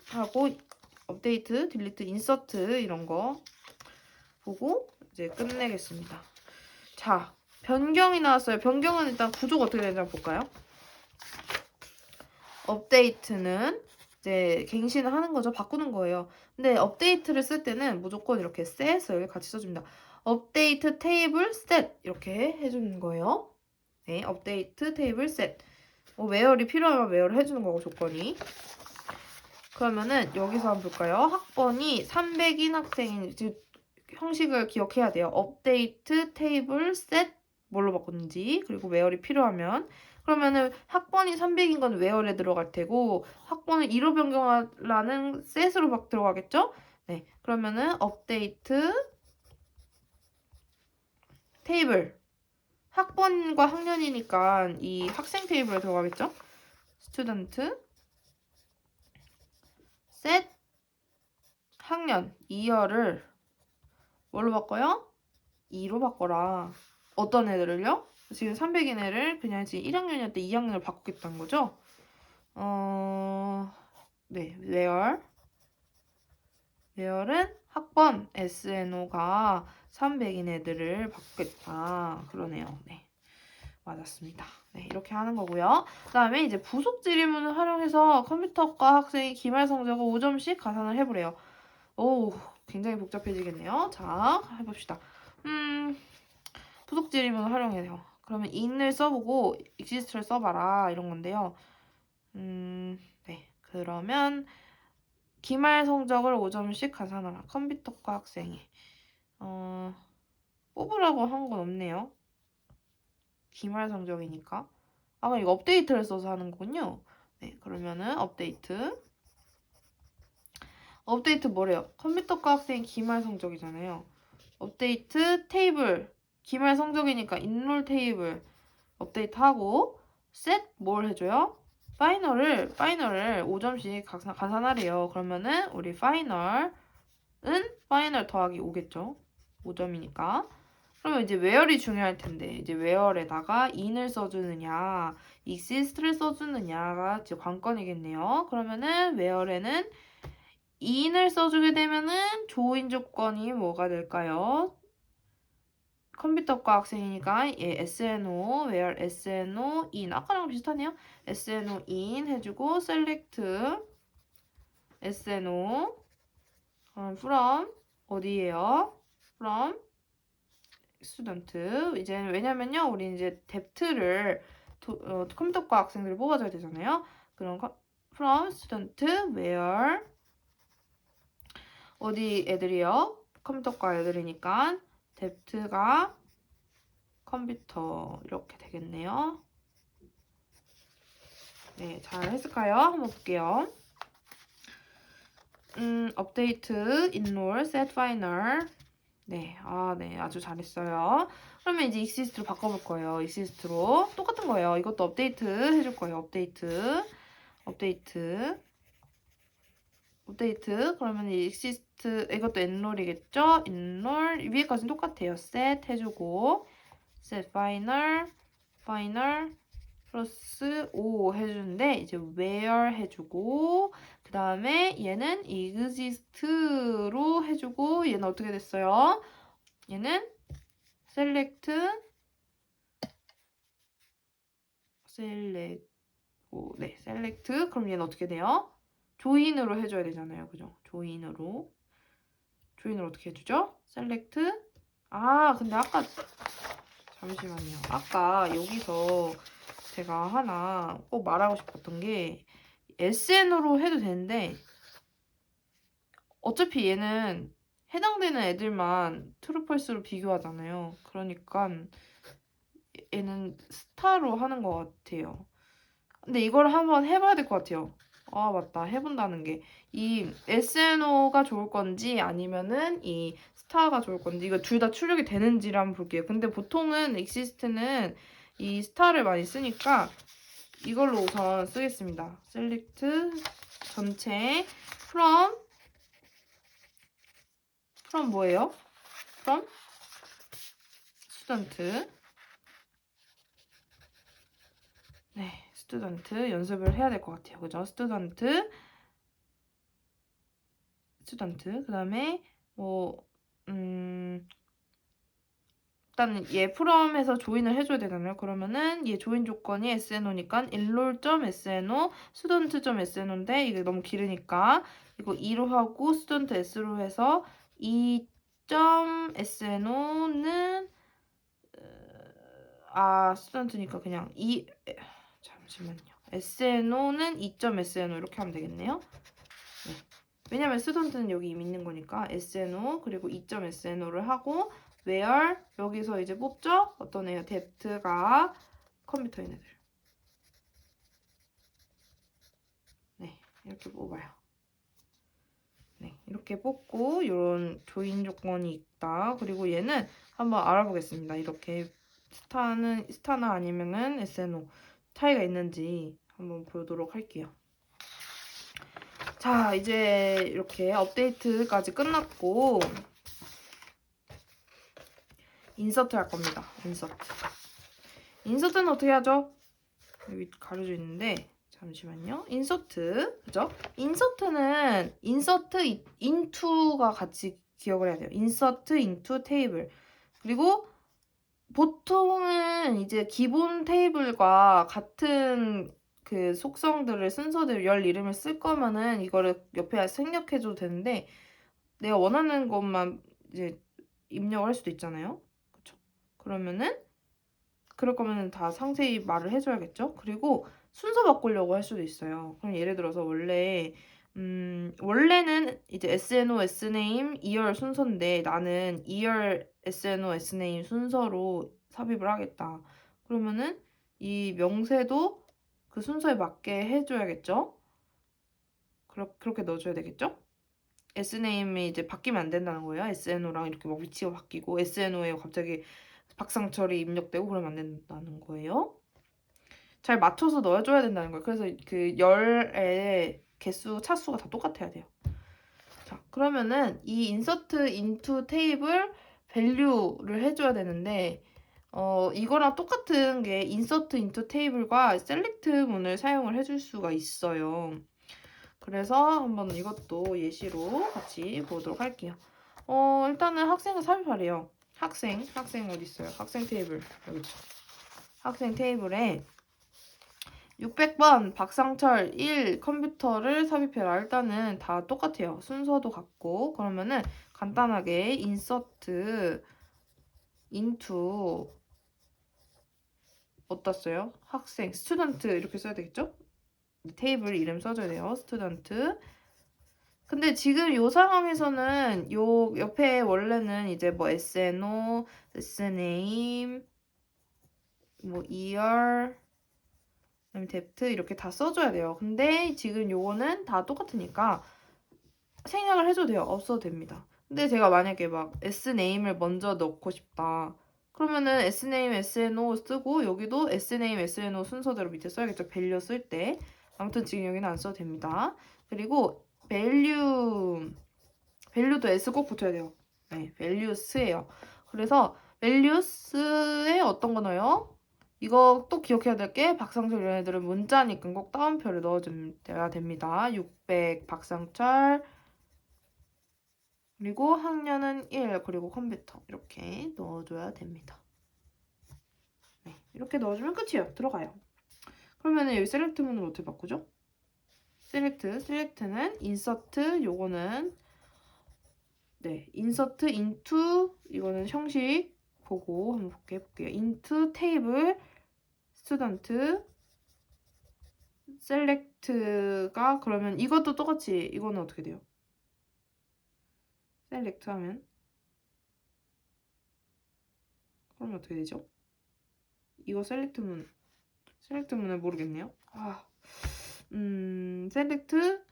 하고 업데이트, 딜리트, 인서트 이런 거 보고 이제 끝내겠습니다. 자, 변경이 나왔어요. 변경은 일단 구조가 어떻게 되는지 한번 볼까요? 업데이트는 이제 갱신을 하는 거죠. 바꾸는 거예요. 근데 업데이트를 쓸 때는 무조건 이렇게 set을 같이 써줍니다. 업데이트 테이블 set 이렇게 해주는 거예요. 네, 업데이트 테이블 set. 웨어리 필요하면 웨어를 해주는 거고 조건이. 그러면은 여기서 한번 볼까요? 학번이 300인 학생인 형식을 기억해야 돼요. 업데이트 테이블 set 뭘로 바꿨는지 그리고 웨어리 필요하면 그러면은 학번이 300인 건 웨어에 들어갈 테고 학번을 2로 변경하라는 set으로 막 들어가겠죠? 네, 그러면은 업데이트 테이블 학번과 학년이니까 이 학생 테이블에 들어가겠죠? 스튜던트 set 학년 2열을 뭘로 바꿔요? 2로 바꿔라. 어떤 애들을요? 지금 300인 애를 그냥 지금 1학년이었을 때 2학년을 바꾸겠다는 거죠? 네, where은 학번 SNO가 300인 애들을 바꾸겠다. 그러네요. 네, 맞았습니다. 네, 이렇게 하는 거고요. 그 다음에 이제 부속 질문을 활용해서 컴퓨터과 학생이 기말 성적을 5점씩 가산을 해보래요. 오, 굉장히 복잡해지겠네요. 자, 해봅시다. 부속 질문을 활용해요. 그러면 in을 써보고 exist를 써봐라 이런 건데요. 네, 그러면 기말 성적을 5점씩 가산하라. 컴퓨터과 학생이 뽑으라고 한 건 없네요. 기말 성적이니까. 아, 그럼 이거 업데이트를 써서 하는 거군요. 네, 그러면은 업데이트 뭐래요? 컴퓨터과 학생 기말 성적이잖아요. 업데이트 테이블 기말 성적이니까 인롤 테이블 업데이트하고 set 뭘 해줘요? 파이널을 5점씩 가산하래요. 그러면은 우리 파이널은 파이널 더하기 5겠죠. 5점이니까. 그러면 이제 where이 중요할 텐데 이제 where에다가 in을 써주느냐 exist를 써주느냐가 이제 관건이겠네요. 그러면은 where에는 in을 써주게 되면은 조인 조건이 뭐가 될까요? 컴퓨터과 학생이니까 SNO, where SNO in 아까랑 비슷하네요. SNO in 해주고 select SNO from 어디예요? from student 이제 왜냐면요 우리 이제 depth를 컴퓨터과 학생들을 뽑아줘야 되잖아요. 그럼 from student where 어디 애들이요? 컴퓨터과 애들이니까 depth가 컴퓨터 이렇게 되겠네요. 네, 잘 했을까요? 한번 볼게요. 업데이트, enroll, set final. 네, 네, 아주 잘했어요. 그러면 이제 exist로 바꿔볼 거예요. exist로 똑같은 거예요. 이것도 업데이트 해줄 거예요. 업데이트. 그러면 exist 이것도 enroll이겠죠? enroll 위에까지는 똑같아요. set 해주고 set final 플러스 5 해주는데 이제 where 해주고 그 다음에 얘는 exist로 해주고 얘는 어떻게 됐어요? 얘는 select 그럼 얘는 어떻게 돼요? 조인으로 해줘야 되잖아요. 그죠? 조인으로 어떻게 해주죠? select 근데 아까 잠시만요. 아까 여기서 제가 하나 꼭 말하고 싶었던 게 SN으로 해도 되는데 어차피 얘는 해당되는 애들만 트루펄스로 비교하잖아요. 그러니까 얘는 스타로 하는 것 같아요. 근데 이걸 한번 해봐야 될 것 같아요. 맞다. 해본다는 게. 이 SNO가 좋을 건지 아니면은 이 스타가 좋을 건지 이거 둘 다 출력이 되는지를 한번 볼게요. 근데 보통은 엑시스트는 이 스타를 많이 쓰니까 이걸로 우선 쓰겠습니다. select 전체 from 뭐예요? from student 네, 스튜던트 연습을 해야 될 것 같아요. 그죠? 스튜던트. 그다음에 뭐 일단 얘 프롬에서 조인을 해줘야 되잖아요. 그러면은 얘 조인 조건이 SNO니까 enroll.sno, student.sno인데 이게 너무 길으니까 이거 2로 하고 student S로 해서 2.sno는 student니까 그냥 잠시만요. SNO는 2.SNO 이렇게 하면 되겠네요. 네. 왜냐면 student는 여기 이미 있는 거니까 SNO 그리고 2.SNO를 하고 where 여기서 이제 뽑죠? 어떤 애요? depth가 컴퓨터인 애들. 네, 이렇게 뽑아요. 네, 이렇게 뽑고 이런 조인 조건이 있다. 그리고 얘는 한번 알아보겠습니다. 이렇게 스타나 아니면은 SNO 차이가 있는지 한번 보도록 할게요. 자, 이제 이렇게 업데이트까지 끝났고 인서트 할 겁니다. 인서트는 어떻게 하죠? 여기 가려져 있는데 잠시만요. 인서트, 그죠? 인서트는 인서트 인투가 같이 기억을 해야 돼요. 인서트 인투 테이블. 그리고 보통은 이제 기본 테이블과 같은 그 속성들을 순서대로 열 이름을 쓸 거면은 이거를 옆에 생략해줘도 되는데 내가 원하는 것만 이제 입력을 할 수도 있잖아요. 그쵸? 그러면은 그럴 거면은 다 상세히 말을 해줘야겠죠? 그리고 순서 바꾸려고 할 수도 있어요. 그럼 예를 들어서 원래는 이제 SNO, Sname, 2열 순서인데 나는 2열 SNO, Sname 순서로 삽입을 하겠다. 그러면은 이 명세도 그 순서에 맞게 해줘야겠죠? 그렇게 넣어줘야 되겠죠? S네임이 이제 바뀌면 안 된다는 거예요. SNO랑 이렇게 막 위치가 바뀌고 SNO에 갑자기 박상철이 입력되고 그러면 안 된다는 거예요. 잘 맞춰서 넣어줘야 된다는 거예요. 그래서 그 열의 차수가 다 똑같아야 돼요. 자, 그러면은 이 insert into table value를 해줘야 되는데 이거랑 똑같은 게 insert into table과 select 문을 사용을 해줄 수가 있어요. 그래서 한번 이것도 예시로 같이 보도록 할게요. 일단은 학생을 삽입하래요. 학생 어디 있어요? 학생 테이블 여기 있죠. 학생 테이블에 600번 박상철 1 컴퓨터를 삽입해라. 일단은 다 똑같아요. 순서도 같고 그러면은 간단하게 insert into 어디다 써요? 학생, student 이렇게 써야 되겠죠? 테이블 이름 써줘야 돼요. student. 근데 지금 이 상황에서는 요 옆에 원래는 이제 뭐 SNO, SNAME, 뭐 year, 그다음에 depth 이렇게 다 써줘야 돼요. 근데 지금 요거는 다 똑같으니까 생략을 해줘도 돼요. 없어도 됩니다. 근데 제가 만약에 막 Sname을 먼저 넣고 싶다. 그러면은 Sname, SNO 쓰고 여기도 Sname, SNO 순서대로 밑에 써야겠죠. value 쓸 때. 아무튼 지금 여기는 안 써도 됩니다. 그리고 value도 S 꼭 붙여야 돼요. 네, values예요. 그래서 values에 어떤 거 넣어요? 이거 또 기억해야 될 게 박상철 이런 애들은 문자니까 꼭 따옴표를 넣어줘야 됩니다. 600 박상철 그리고 학년은 1 그리고 컴퓨터 이렇게 넣어줘야 됩니다. 네, 이렇게 넣어주면 끝이에요. 들어가요. 그러면 여기 셀렉트 문을 어떻게 바꾸죠? 셀렉트는 인서트 요거는 네, 인서트 into 이거는 형식 보고 한번 볼게요. into 테이블 스튜던트 셀렉트가 그러면 이것도 똑같이 이거는 어떻게 돼요? 셀렉트 하면 그러면 어떻게 되죠? 이거 셀렉트문을 모르겠네요. 셀렉트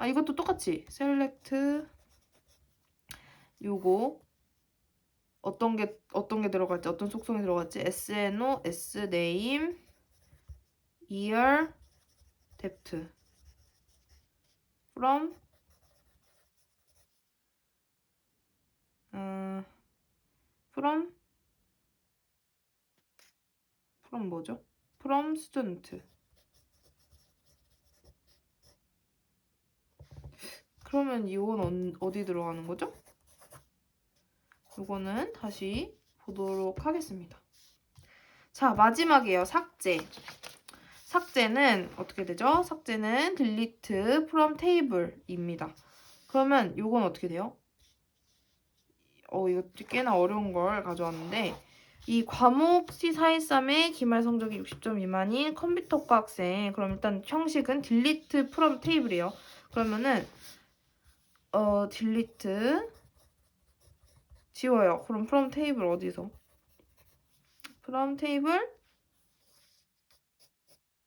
이것도 똑같이 셀렉트 요거 어떤 게 들어갈지 어떤 속성이 들어갈지 SNO, Sname, year, depth from from 뭐죠? from student 그러면 이건 어디 들어가는 거죠? 이거는 다시 보도록 하겠습니다. 자, 마지막이에요. 삭제. 삭제는 어떻게 되죠? 삭제는 delete from table입니다. 그러면 이건 어떻게 돼요? 이거 꽤나 어려운 걸 가져왔는데 이 과목 C413의 기말 성적이 60점 미만인 컴퓨터과 학생. 그럼 일단 형식은 delete from table이에요. 그러면은 delete 지워요. 그럼 from table 어디서? from table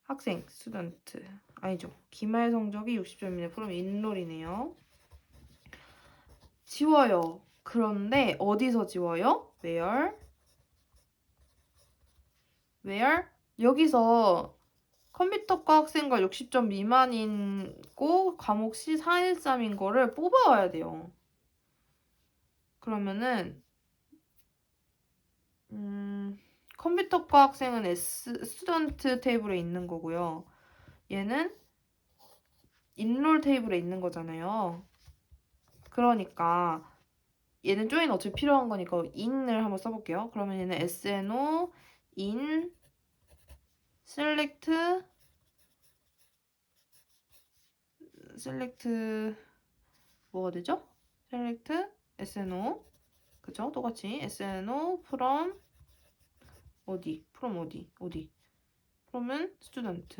학생 student 아니죠. 기말 성적이 60점이네. 그럼 인롤이네요. 지워요. 그런데 어디서 지워요? where? 여기서 컴퓨터과 학생과 60점 미만이고 과목 C413인 거를 뽑아와야 돼요. 그러면은 컴퓨터과 학생은 스튜던트 테이블에 있는 거고요. 얘는 인롤 테이블에 있는 거잖아요. 그러니까 얘는 조인 어차피 필요한 거니까 in을 한번 써볼게요. 그러면 얘는 SNO in select 뭐가 되죠? select SNO 그쵸? 똑같이 SNO from 어디? from은 student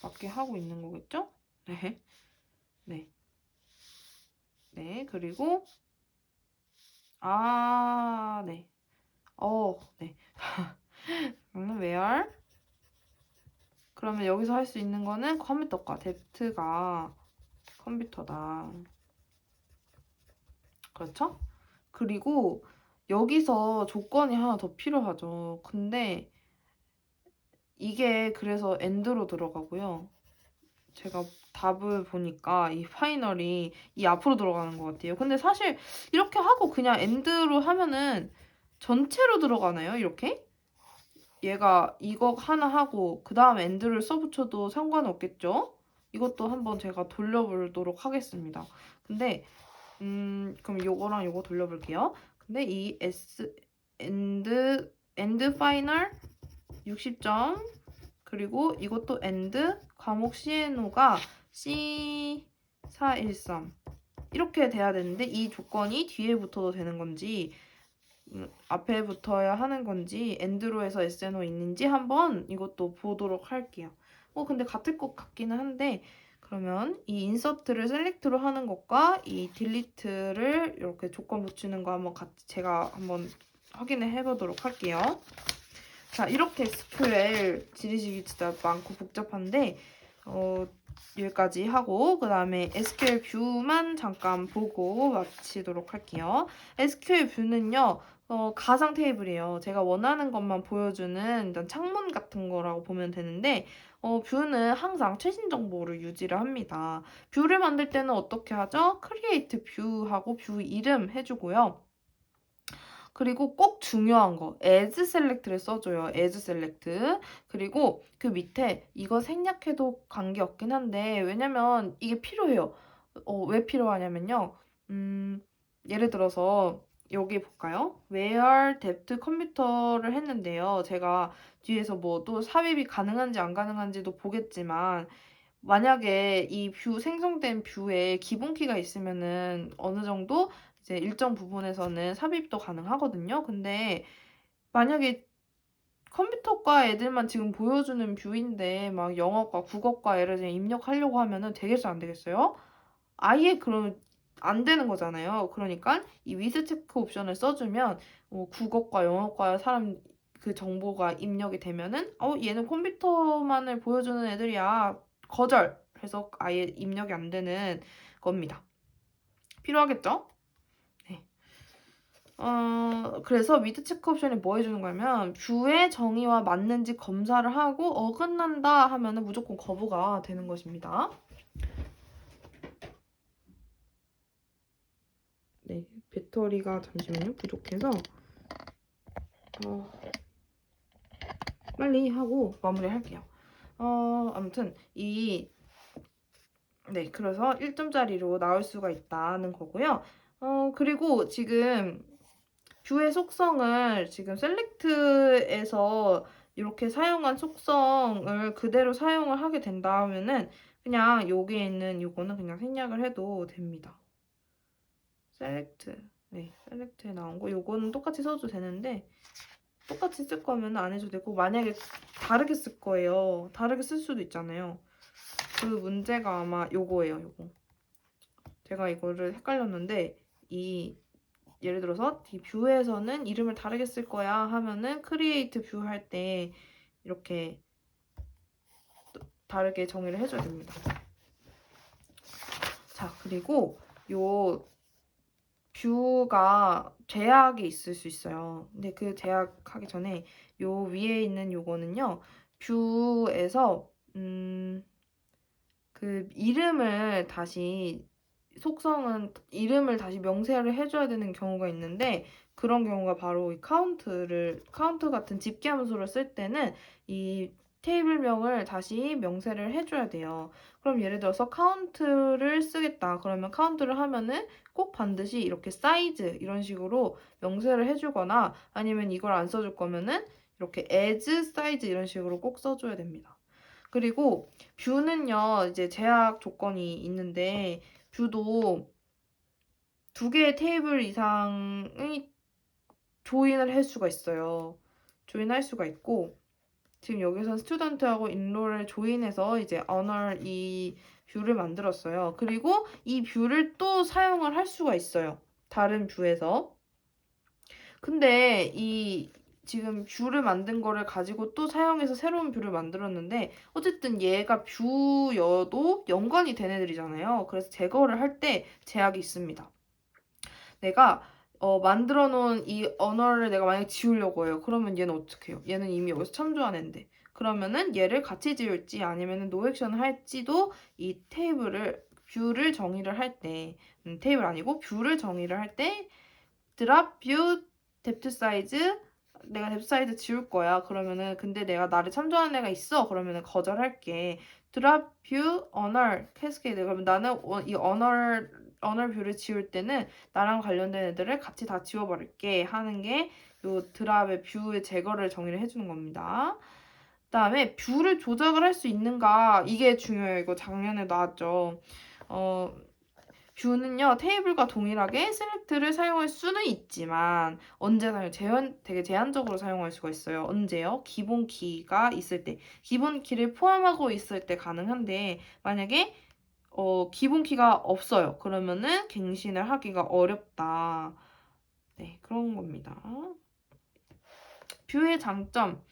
맞게 하고 있는 거겠죠? 네. 네. 네, 그리고 네. 네. where? 그러면 여기서 할 수 있는 거는 컴퓨터과 depth가 컴퓨터다. 그렇죠? 그리고 여기서 조건이 하나 더 필요하죠. 근데 이게 그래서 end로 들어가고요. 제가 답을 보니까 이 파이널이 이 앞으로 들어가는 것 같아요. 근데 사실 이렇게 하고 그냥 end로 하면은 전체로 들어가나요? 이렇게? 얘가 이거 하나 하고 그 다음 end를 써붙여도 상관없겠죠? 이것도 한번 제가 돌려보도록 하겠습니다. 근데 그럼 요거랑 요거 돌려볼게요. 근데 이 end final 60점 그리고 이것도 end 과목 CNO가 C413 이렇게 돼야 되는데 이 조건이 뒤에 붙어도 되는 건지 앞에 붙어야 하는 건지 end로 해서 SNO 있는지 한번 이것도 보도록 할게요. 근데 같을 것 같기는 한데 그러면 이 인서트를 셀렉트로 하는 것과 이 딜리트를 이렇게 조건 붙이는 거 한번 같이 제가 한번 확인을 해보도록 할게요. 자, 이렇게 SQL 지리식이 진짜 많고 복잡한데 여기까지 하고 그 다음에 SQL 뷰만 잠깐 보고 마치도록 할게요. SQL 뷰는요. 가상 테이블이에요. 제가 원하는 것만 보여주는 일단 창문 같은 거라고 보면 되는데 뷰는 항상 최신 정보를 유지를 합니다. 뷰를 만들 때는 어떻게 하죠? create 뷰하고 뷰 이름 해주고요. 그리고 꼭 중요한 거 as select를 써줘요. as select. 그리고 그 밑에 이거 생략해도 관계없긴 한데 왜냐면 이게 필요해요. 왜 필요하냐면요. 예를 들어서 여기 볼까요? where depth 컴퓨터를 했는데요. 제가 뒤에서 뭐 또 삽입이 가능한지 안 가능한지도 보겠지만 만약에 이 뷰 생성된 뷰에 기본키가 있으면은 어느 정도 이제 일정 부분에서는 삽입도 가능하거든요. 근데 만약에 컴퓨터과 애들만 지금 보여주는 뷰인데 막 영어과, 국어과 예를 들어 입력하려고 하면은 되겠어요, 안 되겠어요? 아예 그러면 안 되는 거잖아요. 그러니까 이 위드 체크 옵션을 써주면 국어과, 영어과 사람 그 정보가 입력이 되면은 얘는 컴퓨터만을 보여주는 애들이야. 거절! 해서 아예 입력이 안 되는 겁니다. 필요하겠죠? 네. 그래서 위드 체크 옵션이 뭐 해주는 거냐면 뷰의 정의와 맞는지 검사를 하고 어긋난다 하면은 무조건 거부가 되는 것입니다. 네, 배터리가 잠시만요. 부족해서 빨리 하고 마무리할게요. 아무튼 네, 그래서 1점짜리로 나올 수가 있다는 거고요. 그리고 지금 뷰의 속성을 지금 셀렉트에서 이렇게 사용한 속성을 그대로 사용을 하게 된다면은 그냥 여기에 있는 요거는 그냥 생략을 해도 됩니다. 셀렉트. 네, 셀렉트에 나온 거 요거는 똑같이 써도 되는데 똑같이 쓸 거면 안 해도 되고 만약에 다르게 쓸 거예요. 다르게 쓸 수도 있잖아요. 그 문제가 아마 요거예요, 요거. 제가 이거를 헷갈렸는데 예를 들어서 이 뷰에서는 이름을 다르게 쓸 거야 하면은 크리에이트 뷰 할 때 이렇게 다르게 정의를 해줘야 됩니다. 자, 그리고 요 뷰가 제약이 있을 수 있어요. 근데 그 제약하기 전에 요 위에 있는 요거는요. 뷰에서 그 속성은 이름을 다시 명세를 해줘야 되는 경우가 있는데 그런 경우가 바로 이 카운트 같은 집계 함수를 쓸 때는 이 테이블명을 다시 명세를 해줘야 돼요. 그럼 예를 들어서 카운트를 쓰겠다. 그러면 카운트를 하면은 꼭 반드시 이렇게 사이즈 이런 식으로 명세를 해주거나 아니면 이걸 안 써줄 거면은 이렇게 as size 이런 식으로 꼭 써줘야 됩니다. 그리고 뷰는요, 이제 제약 조건이 있는데, 뷰도 2개의 테이블 이상의 조인을 할 수가 있어요. 조인할 수가 있고, 지금 여기서 스튜던트하고 인롤을 조인해서 이제 언어 이 뷰를 만들었어요. 그리고 이 뷰를 또 사용을 할 수가 있어요. 다른 뷰에서. 근데 지금 뷰를 만든 거를 가지고 또 사용해서 새로운 뷰를 만들었는데 어쨌든 얘가 뷰여도 연관이 된 애들이잖아요. 그래서 제거를 할 때 제약이 있습니다. 내가 만들어 놓은 이 언어를 내가 만약에 지우려고 해요. 그러면 얘는 어떻게 해요? 얘는 이미 여기서 참조한 애인데. 그러면은 얘를 같이 지울지 아니면 노 액션을 할지도 이 뷰를 정의를 할 때, 테이블 아니고 뷰를 정의를 할 때 드랍 뷰 뎁트 사이즈 내가 뎁트 사이즈 지울 거야. 그러면은 근데 내가 나를 참조하는 애가 있어. 그러면은 거절할게. 드랍 뷰 언어 캐스케이드 그러면 나는 이 언어 뷰를 지울 때는 나랑 관련된 애들을 같이 다 지워버릴게 하는 게 요 드랍의 뷰의 제거를 정의를 해주는 겁니다. 그다음에 뷰를 조작을 할 수 있는가 이게 중요해요. 이거 작년에 나왔죠. 뷰는요, 테이블과 동일하게 셀렉트를 사용할 수는 있지만 언제 되게 제한적으로 사용할 수가 있어요. 언제요? 기본 키가 있을 때. 기본 키를 포함하고 있을 때 가능한데 만약에 기본 키가 없어요. 그러면은 갱신을 하기가 어렵다. 네, 그런 겁니다. 뷰의 장점.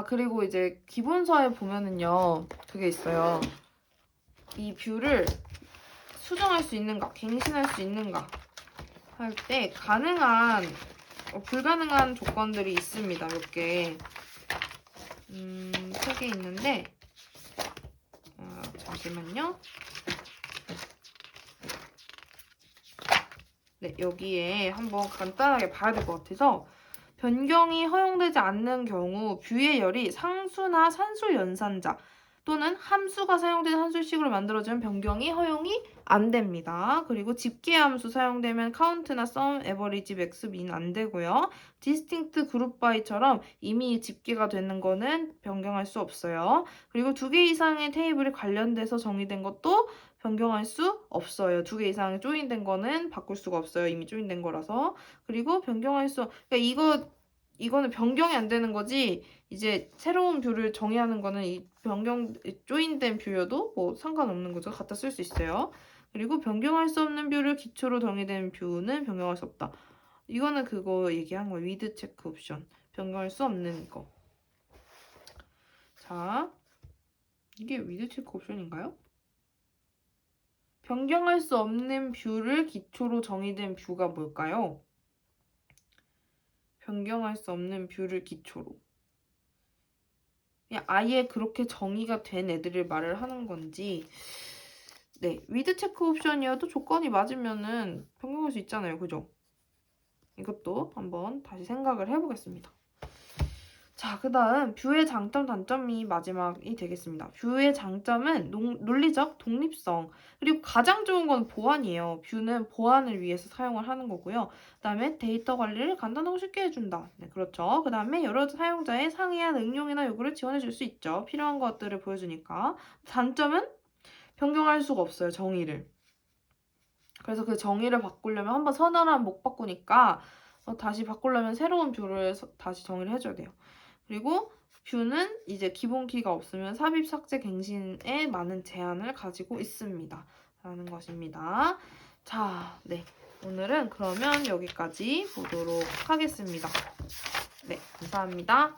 그리고 이제 기본서에 보면은요, 그게 있어요. 이 뷰를 수정할 수 있는가, 갱신할 수 있는가 할 때 불가능한 조건들이 있습니다. 몇 개. 3개 있는데 잠시만요. 네, 여기에 한번 간단하게 봐야 될 것 같아서 변경이 허용되지 않는 경우 뷰의 열이 상수나 산수 연산자 또는 함수가 사용되는 함수식으로 만들어지면 변경이 허용이 안 됩니다. 그리고 집계함수 사용되면 count나 sum, average, max, min 안 되고요. distinct group by처럼 이미 집계가 되는 거는 변경할 수 없어요. 그리고 2개 이상의 테이블이 관련돼서 정의된 것도 변경할 수 없어요. 2개 이상 조인된 거는 바꿀 수가 없어요. 이미 조인된 거라서. 그리고 그러니까 이거는 변경이 안 되는 거지. 이제 새로운 뷰를 정의하는 거는 조인된 뷰여도 뭐 상관없는 거죠. 갖다 쓸 수 있어요. 그리고 변경할 수 없는 뷰를 기초로 정의된 뷰는 변경할 수 없다. 이거는 그거 얘기한 거예요. with 체크 옵션. 변경할 수 없는 거. 자, 이게 with 체크 옵션인가요? 변경할 수 없는 뷰를 기초로 정의된 뷰가 뭘까요? 변경할 수 없는 뷰를 기초로. 그냥 아예 그렇게 정의가 된 애들을 말을 하는 건지. 네, with 체크 옵션이어도 조건이 맞으면은 변경할 수 있잖아요. 그죠? 이것도 한번 다시 생각을 해보겠습니다. 자, 그다음 뷰의 장점, 단점이 마지막이 되겠습니다. 뷰의 장점은 논리적 독립성, 그리고 가장 좋은 건 보안이에요. 뷰는 보안을 위해서 사용을 하는 거고요. 그다음에 데이터 관리를 간단하고 쉽게 해준다. 네, 그렇죠. 그다음에 여러 사용자의 상이한 응용이나 요구를 지원해 줄 수 있죠. 필요한 것들을 보여주니까. 단점은 변경할 수가 없어요, 정의를. 그래서 그 정의를 바꾸려면 한번 선언하면 못 바꾸니까 다시 바꾸려면 새로운 뷰를 다시 정의를 해줘야 돼요. 그리고 뷰는 이제 기본 키가 없으면 삽입, 삭제, 갱신에 많은 제한을 가지고 있습니다. 라는 것입니다. 자, 네. 오늘은 그러면 여기까지 보도록 하겠습니다. 네, 감사합니다.